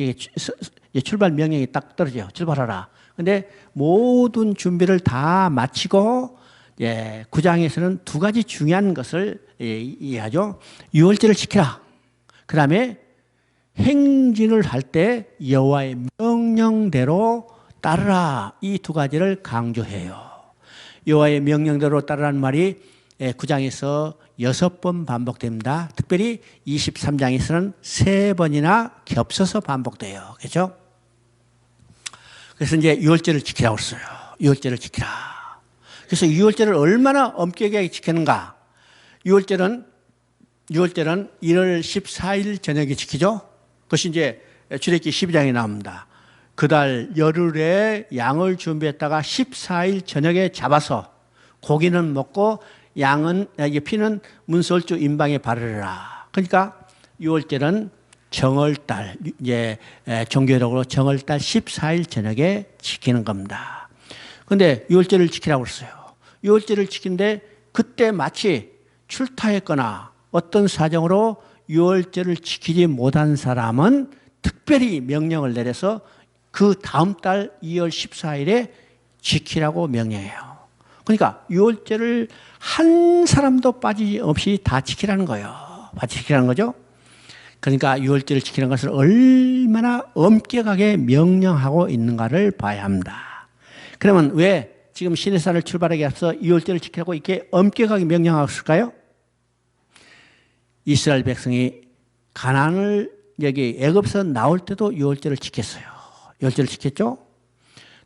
출발 명령이 딱 떨어져요. 출발하라. 근데 모든 준비를 다 마치고 9장에서는 두 가지 중요한 것을 이해하죠. 유월절을 지키라. 그 다음에 행진을 할 때 여호와의 명령대로 따르라. 이 두 가지를 강조해요. 여호와의 명령대로 따르라는 말이 9장에서 6번 반복됩니다. 특별히 23장에서는 3번이나 겹쳐서 반복돼요. 그렇죠? 그래서 이제 유월절을 지키라고 했어요. 유월절을 지키라. 그래서 유월절을 얼마나 엄격하게 지키는가? 유월절은 1월 14일 저녁에 지키죠. 그것이 이제 출애굽기 12장에 나옵니다. 그달 열흘에 양을 준비했다가 14일 저녁에 잡아서 고기는 먹고 피는 문설주 임방에 바르라. 그러니까 유월절은 정월달, 이제 종교적으로 정월달 14일 저녁에 지키는 겁니다. 그런데 유월절을 지키라고 했어요. 유월절을 지키는데 그때 마치 출타했거나 어떤 사정으로 유월절을 지키지 못한 사람은 특별히 명령을 내려서 그 다음 달 2월 14일에 지키라고 명령해요. 그러니까 유월절을 한 사람도 빠짐없이 다 지키라는 거예요. 다 지키라는 거죠. 그러니까 유월절을 지키는 것을 얼마나 엄격하게 명령하고 있는가를 봐야 합니다. 그러면 왜 지금 시내산을 출발하기 앞서 유월절을 지키라고 이렇게 엄격하게 명령하고 있을까요? 이스라엘 백성이 가나안을 여기 애굽에서 나올 때도 유월절을 지켰어요. 유월절을 지켰죠.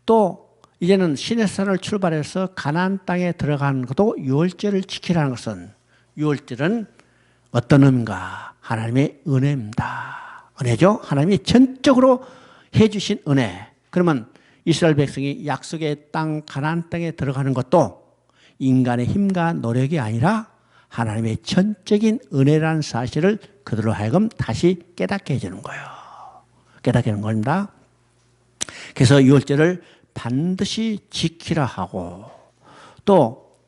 또 이제는 시내산을 출발해서 가나안 땅에 들어가는 것도 유월절을 지키라는 것은 유월절은 어떤 의미인가? 하나님의 은혜입니다. 은혜죠. 하나님이 전적으로 해주신 은혜. 그러면 이스라엘 백성이 약속의 땅 가나안 땅에 들어가는 것도 인간의 힘과 노력이 아니라 하나님의 전적인 은혜라는 사실을 그들로 하여금 다시 깨닫게 해주는 거예요. 깨닫게 하는 겁니다. 그래서 유월절을 반드시 지키라 하고 또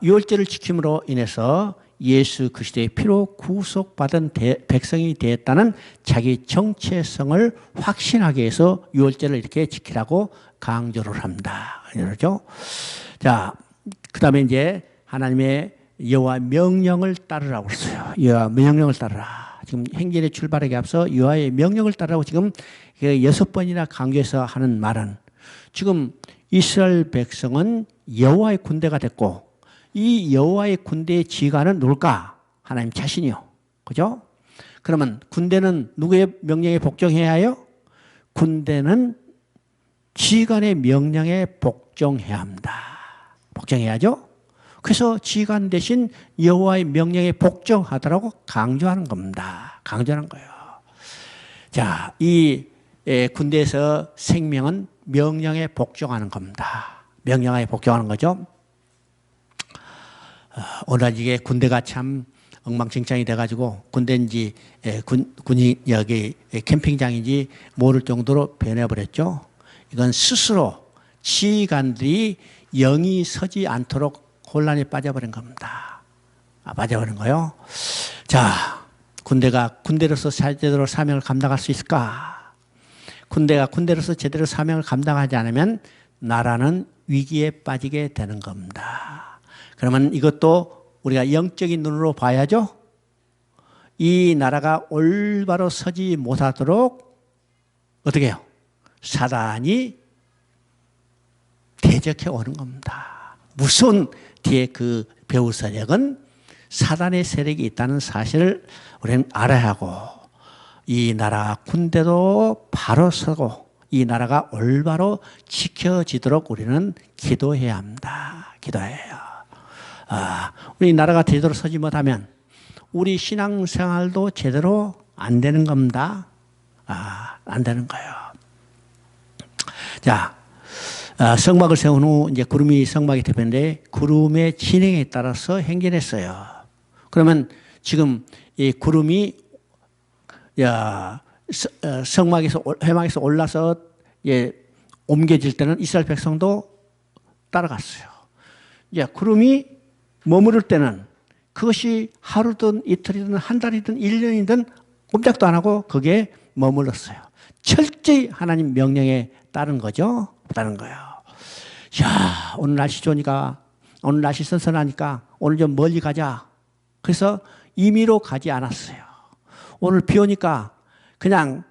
유월절을 지킴으로 인해서 예수 그리스도의 피로 구속받은 백성이 되었다는 자기 정체성을 확신하게 해서 유월절을 이렇게 지키라고 강조를 합니다. 그렇죠? 자, 그 다음에 이제 하나님의 여호와 명령을 따르라고 했어요. 여호와 명령을 따르라. 지금 행진에 출발하기 앞서 여호와의 명령을 따르라고 지금 6번이나 강조해서 하는 말은 지금 이스라엘 백성은 여호와의 군대가 됐고 이 여호와의 군대의 지휘관은 누굴까? 하나님 자신이요. 그죠? 그러면 군대는 누구의 명령에 복종해야 해요? 군대는 지휘관의 명령에 복종해야 합니다. 복종해야죠? 그래서 지휘관 대신 여호와의 명령에 복종하더라고 강조하는 겁니다. 강조하는 거예요. 자, 이 군대에서 생명은 명령에 복종하는 겁니다. 명령에 복종하는 거죠. 오늘 이게 군대가 참 엉망진창이 돼가지고 군대인지 군이 여기 캠핑장인지 모를 정도로 변해버렸죠. 이건 스스로 지휘관들이 영이 서지 않도록 혼란에 빠져버린 겁니다. 빠져버린 거요. 자, 군대가 군대로서 제대로 사명을 감당할 수 있을까? 군대가 군대로서 제대로 사명을 감당하지 않으면 나라는 위기에 빠지게 되는 겁니다. 그러면 이것도 우리가 영적인 눈으로 봐야죠. 이 나라가 올바로 서지 못하도록 어떻게 해요? 사단이 대적해 오는 겁니다. 무서운 뒤에 그 배후 세력은 사단의 세력이 있다는 사실을 우리는 알아야 하고 이 나라 군대도 바로 서고 이 나라가 올바로 지켜지도록 우리는 기도해야 합니다. 기도해요. 우리 나라가 제대로 서지 못하면 우리 신앙생활도 제대로 안 되는 겁니다. 안 되는 거예요. 자, 성막을 세운 후 이제 구름이 성막이 되는데 구름의 진행에 따라서 행진했어요. 그러면 지금 이 구름이 성막에서 회막에서 올라서 예, 옮겨질 때는 이스라엘 백성도 따라갔어요. 예, 구름이 머무를 때는 그것이 하루든 이틀이든 한 달이든 1년이든 꼼짝도 안 하고 거기에 머물렀어요. 철저히 하나님 명령에 따른 거죠. 따른 거예요. 야, 오늘 날씨 좋으니까, 오늘 날씨 선선하니까 오늘 좀 멀리 가자. 그래서 임의로 가지 않았어요. 오늘 비 오니까 그냥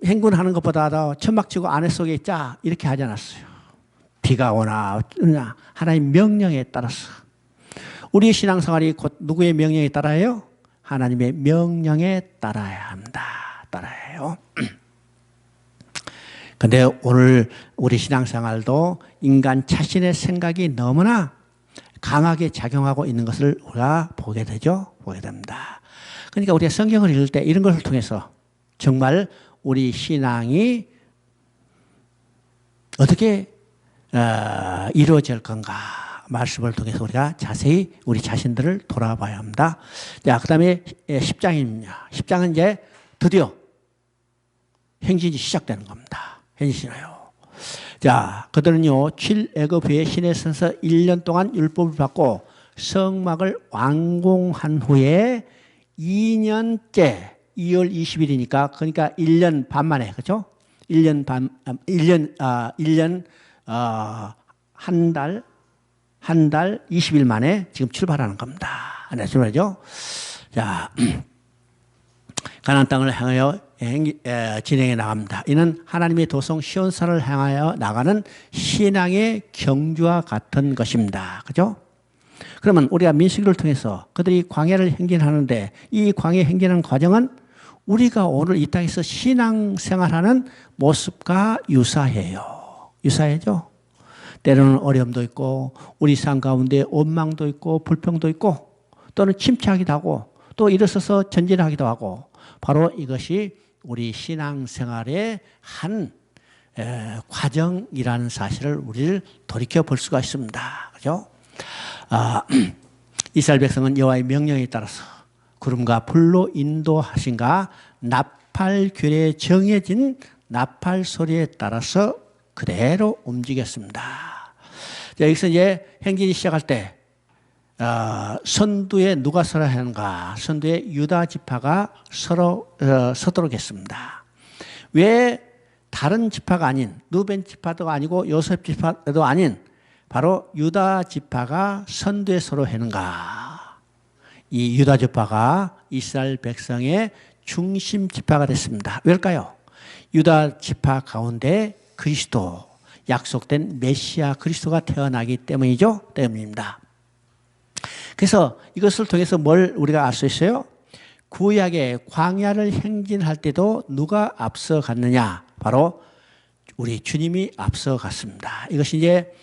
행군하는 것보다 더 천막 치고 안에 속에 있자 이렇게 하지 않았어요. 비가 오나 하나님 명령에 따라서. 우리의 신앙생활이 곧 누구의 명령에 따라요? 하나님의 명령에 따라야 합니다. 따라야 해요. 근데 오늘 우리 신앙생활도 인간 자신의 생각이 너무나 강하게 작용하고 있는 것을 우리가 보게 되죠. 보게 됩니다. 그러니까 우리가 성경을 읽을 때 이런 것을 통해서 정말 우리 신앙이 어떻게 이루어질 건가 말씀을 통해서 우리가 자세히 우리 자신들을 돌아봐야 합니다. 자, 그 다음에 10장입니다. 10장은 이제 드디어 행진이 시작되는 겁니다. 행진이요. 자, 그들은요, 7애굽 후에 시내에서 1년 동안 율법을 받고 성막을 완공한 후에 2년째 2월 20일이니까 그러니까 1년 반 만에, 그렇죠? 1년 반, 1년 한 달 20일 만에 지금 출발하는 겁니다. 네, 출발이죠. 자, 가나안 땅을 향하여 진행해 나갑니다. 이는 하나님의 도성 시온산을 향하여 나가는 신앙의 경주와 같은 것입니다. 그죠? 그러면 우리가 민수기를 통해서 그들이 광야를 행진하는데 이 광야 행진하는 과정은 우리가 오늘 이 땅에서 신앙생활하는 모습과 유사해요. 유사해죠? 때로는 어려움도 있고 우리 삶 가운데 원망도 있고 불평도 있고 또는 침체하기도 하고 또 일어서서 전진하기도 하고 바로 이것이 우리 신앙생활의 한 과정이라는 사실을 우리를 돌이켜 볼 수가 있습니다. 그죠? 이스라엘 백성은 여호와의 명령에 따라서 구름과 불로 인도하신가 나팔결에 정해진 나팔 소리에 따라서 그대로 움직였습니다. 자, 여기서 이제 행진이 시작할 때 선두에 누가 서야 하는가? 선두에 유다 지파가 서도록 했습니다. 왜 다른 지파가 아닌 루벤 지파도 아니고 요셉 지파도 아닌 바로 유다 지파가 선두에 서로 했는가? 이 유다 지파가 이스라엘 백성의 중심 지파가 됐습니다. 왜일까요? 유다 지파 가운데 그리스도, 약속된 메시아 그리스도가 태어나기 때문이죠. 때문입니다. 그래서 이것을 통해서 뭘 우리가 알 수 있어요? 구약의 광야를 행진할 때도 누가 앞서 갔느냐? 바로 우리 주님이 앞서 갔습니다. 이것이 이제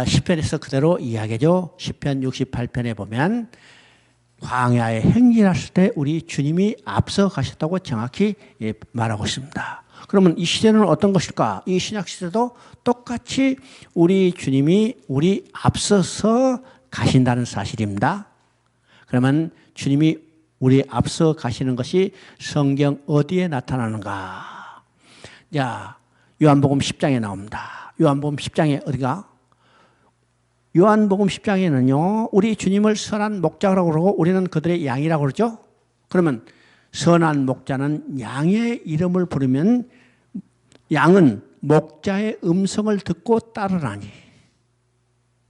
시편에서 그대로 이야기죠. 시편 68편에 보면 광야에 행진하실 때 우리 주님이 앞서 가셨다고 정확히 말하고 있습니다. 그러면 이 시대는 어떤 것일까? 이 신약 시대도 똑같이 우리 주님이 우리 앞서서 가신다는 사실입니다. 그러면 주님이 우리 앞서 가시는 것이 성경 어디에 나타나는가? 자, 요한복음 10장에 나옵니다. 요한복음 10장에 어디가? 요한복음 10장에는요, 우리 주님을 선한 목자라고 그러고 우리는 그들의 양이라고 그러죠? 그러면 선한 목자는 양의 이름을 부르면 양은 목자의 음성을 듣고 따르나니.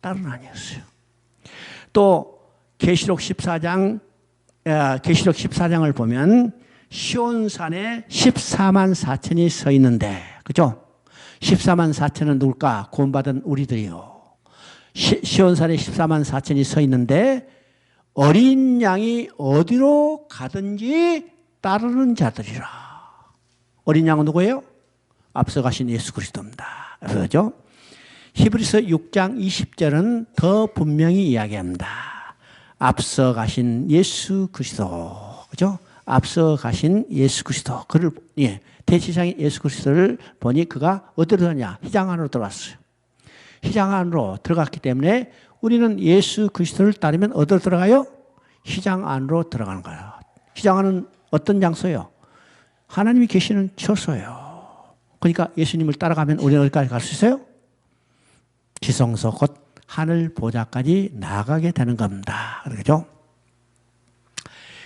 따르나니였어요. 또 계시록 14장을 보면 시온산에 14만 4천이 서 있는데, 그죠? 14만 4천은 누굴까? 구원받은 우리들이요. 시온산에 14만 4천이 서 있는데 어린 양이 어디로 가든지 따르는 자들이라. 어린 양은 누구예요? 앞서 가신 예수 그리스도입니다. 그렇죠? 히브리서 6장 20절은 더 분명히 이야기합니다. 앞서 가신 예수 그리스도. 그죠? 앞서 가신 예수 그리스도. 그를, 대지상의 예수 그리스도를 보니 그가 어디로 들어가냐? 휘장 안으로 들어갔어요. 휘장 안으로 들어갔기 때문에 우리는 예수 그리스도를 따르면 어디로 들어가요? 휘장 안으로 들어가는 거예요. 휘장 안은 어떤 장소예요? 하나님이 계시는 처소예요. 그러니까 예수님을 따라가면 우리는 어디까지 갈 수 있어요? 지성소 곧 하늘 보좌까지 나아가게 되는 겁니다. 그렇죠?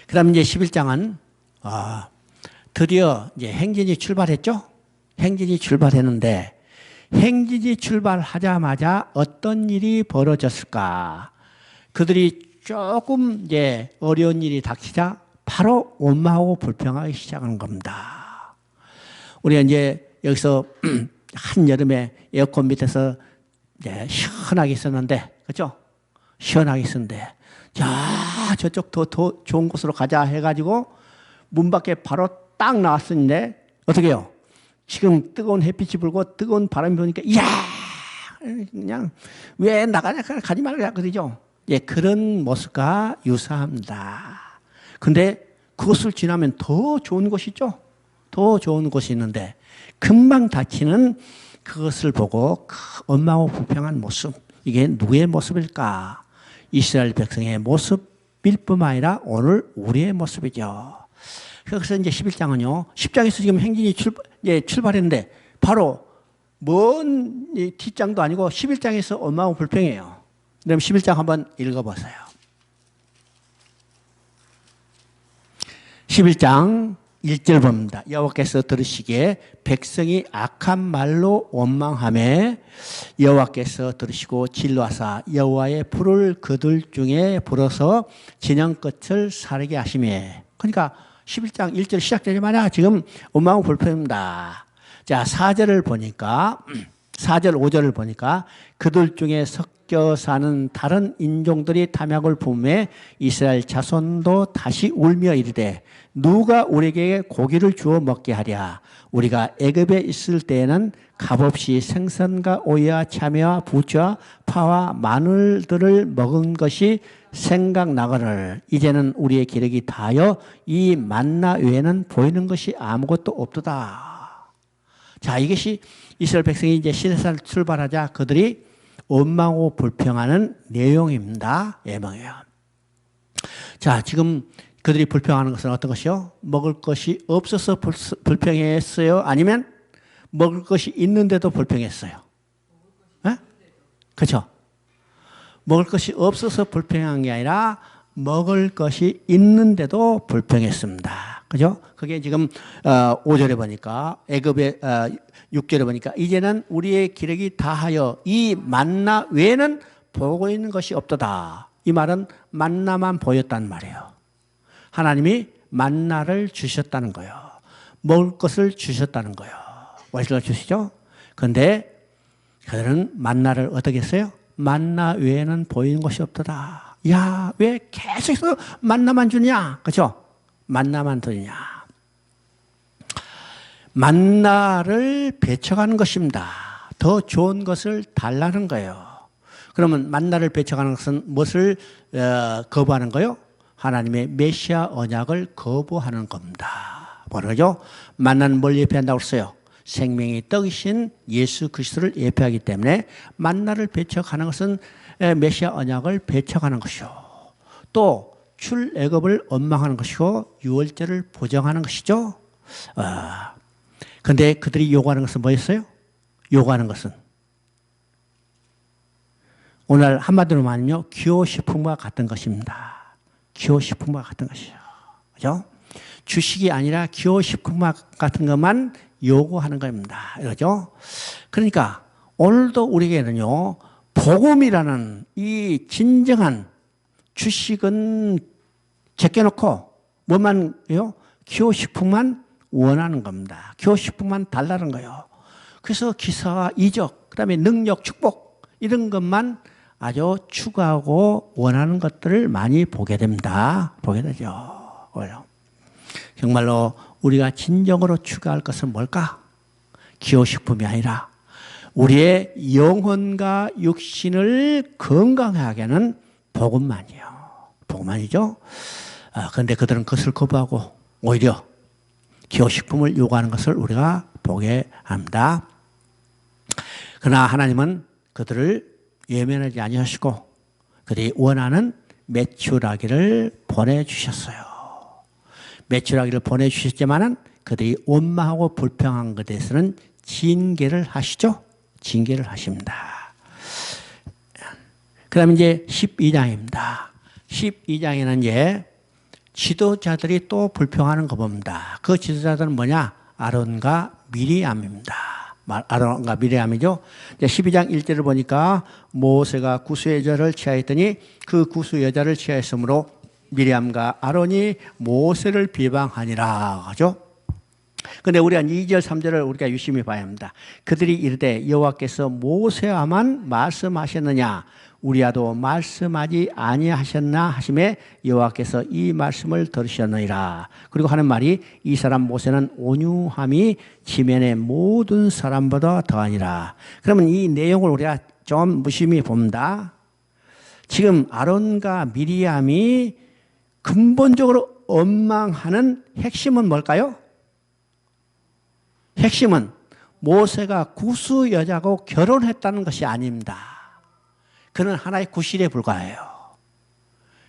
그 다음 이제 11장은, 드디어 이제 행진이 출발했죠? 행진이 출발했는데, 행진이 출발하자마자 어떤 일이 벌어졌을까? 그들이 조금 이제 어려운 일이 닥치자 바로 원망하고 불평하기 시작하는 겁니다. 우리가 이제 여기서 한여름에 에어컨 밑에서 이제 시원하게 있었는데, 그렇죠? 시원하게 있었는데, 자, 저쪽 더 좋은 곳으로 가자 해가지고 문 밖에 바로 딱 나왔었는데, 어떻게 해요? 지금 뜨거운 햇빛이 불고 뜨거운 바람이 부니까, 이야! 그냥, 왜 나가냐, 가지 말자, 그러죠? 예, 그런 모습과 유사합니다. 근데 그것을 지나면 더 좋은 곳이 있죠? 더 좋은 곳이 있는데, 금방 닫히는 그것을 보고 원망하고 불평한 모습, 이게 누구의 모습일까? 이스라엘 백성의 모습일 뿐만 아니라 오늘 우리의 모습이죠. 그래서 이제 11장은요, 10장에서 지금 행진이 출발했는데, 바로 먼 뒷장도 아니고 11장에서 원망하고 불평해요. 그럼 11장 한번 읽어보세요. 11장 1절 봅니다. 여호와께서 들으시기에 백성이 악한 말로 원망하며 여호와께서 들으시고 진노하사 여호와의 불을 그들 중에 불어서 진영 끝을 사르게 하시며. 그러니까 11장 1절 시작되자마자 지금 원망하고 불평입니다. 자, 4절을 보니까 4절 5절을 보니까 그들 중에 섞여 사는 다른 인종들이 탐욕을 품에 이스라엘 자손도 다시 울며 이르되 누가 우리에게 고기를 주어 먹게 하랴. 우리가 애굽에 있을 때에는 값없이 생선과 오이와 참외와 부추와 파와 마늘들을 먹은 것이 생각나거늘 이제는 우리의 기력이 다하여 이 만나 외에는 보이는 것이 아무것도 없도다. 자, 이것이 이스라엘 백성이 이제 시내산을 출발하자 그들이 원망하고 불평하는 내용입니다. 예명이에요. 자, 지금 그들이 불평하는 것은 어떤 것이요? 먹을 것이 없어서 불평했어요? 아니면 먹을 것이 있는데도 불평했어요? 네? 그렇죠? 먹을 것이 없어서 불평한 게 아니라 먹을 것이 있는데도 불평했습니다. 그죠? 그게 지금 5절에 보니까 애굽의 6절에 보니까 이제는 우리의 기력이 다하여 이 만나 외에는 보고 있는 것이 없도다. 이 말은 만나만 보였단 말이에요. 하나님이 만나를 주셨다는 거예요. 먹을 것을 주셨다는 거예요. 월세를 주시죠? 그런데 그들은 만나를 어떻게 했어요? 만나 외에는 보이는 것이 없도다. 야, 왜 계속해서 만나만 주냐? 그렇죠? 만나만 드냐? 만나를 배척하는 것입니다. 더 좋은 것을 달라는 거예요. 그러면 만나를 배척하는 것은 무엇을 거부하는 거예요? 하나님의 메시아 언약을 거부하는 겁니다. 뭐라죠? 만나는 뭘 예표한다고 했어요? 생명의 떡이신 예수 그리스도를 예표하기 때문에 만나를 배척하는 것은 메시아 언약을 배척하는 것이요. 또 출애굽을 원망하는 것이고 유월절을 부정하는 것이죠. 그런데 그들이 요구하는 것은 뭐였어요? 요구하는 것은 오늘 한마디로 말하면요, 기호식품과 같은 것입니다. 기호식품과 같은 것이죠. 그죠? 주식이 아니라 기호식품과 같은 것만 요구하는 겁니다. 그죠? 그러니까 오늘도 우리에게는요, 복음이라는 이 진정한 주식은 제껴놓고 뭐만요? 기호식품만 원하는 겁니다. 기호식품만 달라는 거예요. 그래서 기사와 이적, 그 다음에 능력, 축복 이런 것만 아주 추구하고 원하는 것들을 많이 보게 됩니다. 보게 되죠. 정말로 우리가 진정으로 추구할 것은 뭘까? 기호식품이 아니라 우리의 영혼과 육신을 건강하게 하는 복음만이요. 복음만이죠. 그런데 그들은 그것을 거부하고 오히려 기호식품을 요구하는 것을 우리가 보게 합니다. 그러나 하나님은 그들을 외면하지 아니하시고 그들이 원하는 메추라기를 보내주셨어요. 메추라기를 보내주셨지만은 그들이 원망하고 불평한 것에 대해서는 징계를 하시죠. 징계를 하십니다. 그 다음에 이제 12장입니다. 12장에는 이제 지도자들이 또 불평하는 거 봅니다. 그 지도자들은 뭐냐? 아론과 미리암입니다. 아론과 미리암이죠. 12장 1절을 보니까 모세가 구수 여자를 취하였더니 그 구수 여자를 취하였으므로 미리암과 아론이 모세를 비방하니라 하죠. 근데 우리가 2절 3절을 우리가 유심히 봐야 합니다. 그들이 이르되 여호와께서 모세와만 말씀하셨느냐 우리와도 말씀하지 아니하셨나 하심에 여호와께서 이 말씀을 들으셨느니라. 그리고 하는 말이 이 사람 모세는 온유함이 지면의 모든 사람보다 더하니라. 그러면 이 내용을 우리가 좀 무심히 봅니다. 지금 아론과 미리암이 근본적으로 원망하는 핵심은 뭘까요? 핵심은 모세가 구수 여자하고 결혼했다는 것이 아닙니다. 그는 하나의 구실에 불과해요.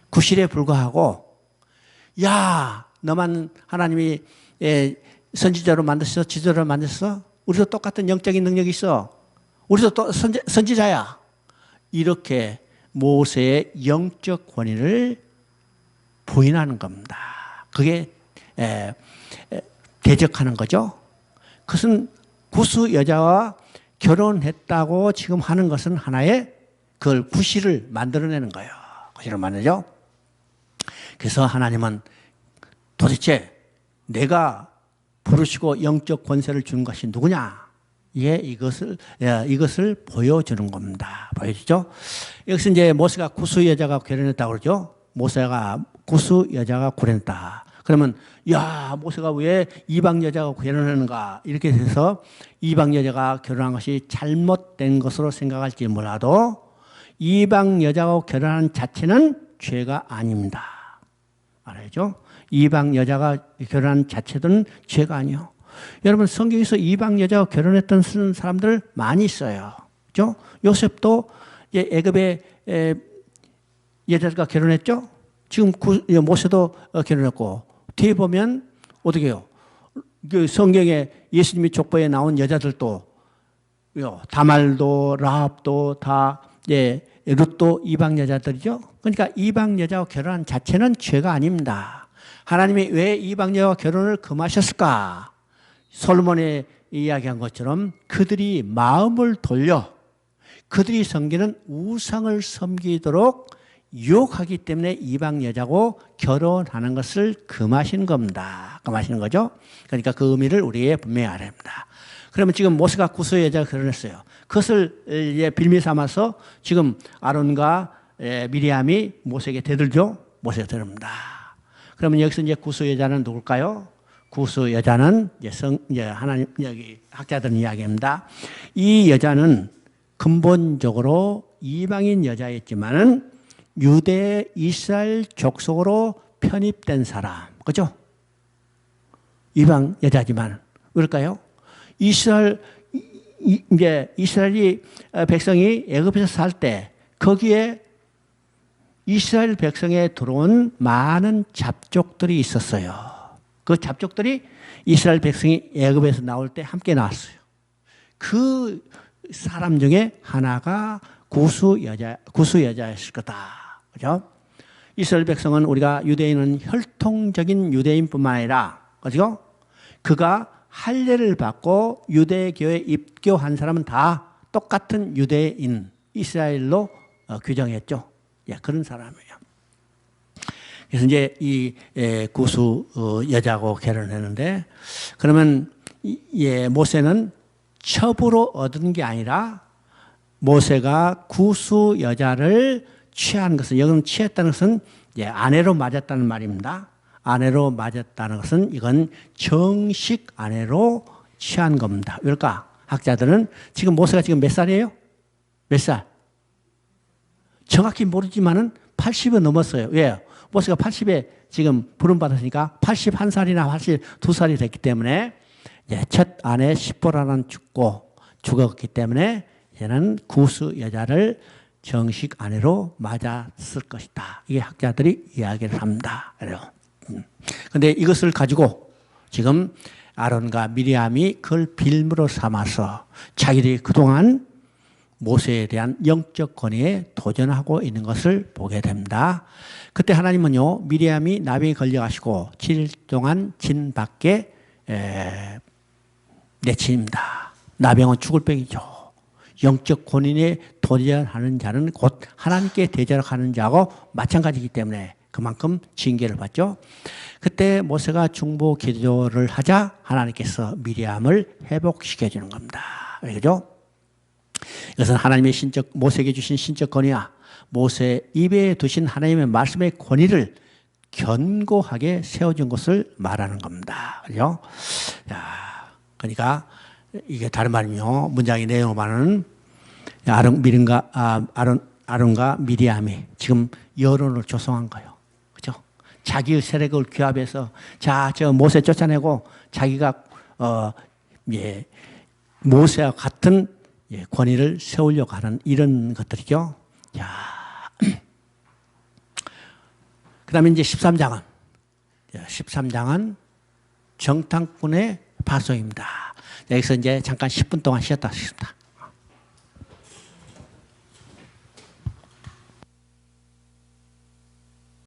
구실에 불과하고, 야, 너만 하나님이 선지자로 만드셨어? 지도자로 만드셨어? 우리도 똑같은 영적인 능력이 있어. 우리도 또 선지자야. 이렇게 모세의 영적 권위를 부인하는 겁니다. 그게 대적하는 거죠. 그것은 구수 여자와 결혼했다고 지금 하는 것은 하나의 그걸 구실을 만들어내는 거예요. 구실을 만들죠. 그래서 하나님은 도대체 내가 부르시고 영적 권세를 주는 것이 누구냐? 이것을 보여주는 겁니다. 보여주죠? 여기서 이제 모세가 구수 여자가 결혼했다고 그러죠? 모세가 구수 여자가 결혼했다. 그러면 야 모세가 왜 이방 여자가 결혼하는가 이렇게 해서 이방 여자가 결혼한 것이 잘못된 것으로 생각할지 몰라도 이방 여자하고 결혼한 자체는 죄가 아닙니다. 알아야죠? 이방 여자가 결혼한 자체는 죄가 아니요. 여러분 성경에서 이방 여자와 결혼했던 사람들 많이 있어요. 그렇죠? 요셉도 애굽의 여자가 결혼했죠? 지금 모세도 결혼했고 뒤에 보면 어떻게 해요? 그 성경에 예수님이 족보에 나온 여자들도 다말도 라합도 다 룻도 이방 여자들이죠. 그러니까 이방 여자와 결혼한 자체는 죄가 아닙니다. 하나님이 왜 이방 여자와 결혼을 금하셨을까? 솔로몬이 이야기한 것처럼 그들이 마음을 돌려 그들이 섬기는 우상을 섬기도록 유혹하기 때문에 이방 여자고 결혼하는 것을 금하시는 겁니다. 금하시는 거죠. 그러니까 그 의미를 우리에게 분명히 알아야 합니다. 그러면 지금 모세가 구수 여자가 결혼했어요. 그것을 빌미 삼아서 지금 아론과 미리암이 모세에게 대들죠. 모세가 대듭니다. 그러면 여기서 이제 구수 여자는 누굴까요? 구수 여자는 이제 하나님 여기 학자들은 이야기합니다. 이 여자는 근본적으로 이방인 여자였지만은 유대 이스라엘 족속으로 편입된 사람, 그죠? 이방 여자지만 왜일까요? 이스라엘이 백성이 애굽에서 살 때 거기에 이스라엘 백성에 들어온 많은 잡족들이 있었어요. 그 잡족들이 이스라엘 백성이 애굽에서 나올 때 함께 나왔어요. 그 사람 중에 하나가 구수 여자였을 거다. 그죠? 이스라엘 백성은 우리가 유대인은 혈통적인 유대인뿐만 아니라, 그죠? 그가 할례를 받고 유대교에 입교한 사람은 다 똑같은 유대인, 이스라엘로 규정했죠. 그런 사람이에요. 그래서 이제 이 구수 여자하고 결혼했는데, 그러면 모세는 첩으로 얻은 게 아니라 모세가 구수 여자를 취한 것은, 여기는 취했다는 것은 아내로 맞았다는 말입니다. 아내로 맞았다는 것은 이건 정식 아내로 취한 겁니다. 왜일까? 학자들은 지금 모세가 지금 몇 살이에요? 몇 살? 정확히 모르지만은 80은 넘었어요. 왜요? 모세가 80에 지금 부름받았으니까 81살이나 82살이 됐기 때문에 첫 아내 시보라는 죽었기 때문에 이제는 구수 여자를 정식 아내로 맞았을 것이다. 이게 학자들이 이야기를 합니다. 그런데 이것을 가지고 지금 아론과 미리암이 그걸 빌미로 삼아서 자기들이 그동안 모세에 대한 영적 권위에 도전하고 있는 것을 보게 됩니다. 그때 하나님은요, 미리암이 나병에 걸려가시고 7일 동안 진 밖에 내칩니다. 나병은 죽을 병이죠. 영적 권위에 도전하는 자는 곧 하나님께 대적하는 자하고 마찬가지이기 때문에 그만큼 징계를 받죠. 그때 모세가 중보 기도를 하자 하나님께서 미리암을 회복시켜 주는 겁니다. 그죠? 이것은 하나님의 모세에게 주신 신적 권위와 모세 입에 두신 하나님의 말씀의 권위를 견고하게 세워준 것을 말하는 겁니다. 그죠? 그러니까 이게 다른 말이요. 문장의 내용을 말하는 아론과 미리암이 지금 여론을 조성한 거예요. 그죠? 자기의 세력을 규합해서 저 모세 쫓아내고 자기가 모세와 같은 권위를 세우려고 하는 이런 것들이죠. 그 다음에 이제 13장은 정탐꾼의 파송입니다. 여기서 이제 잠깐 10분 동안 쉬었다 하겠습니다.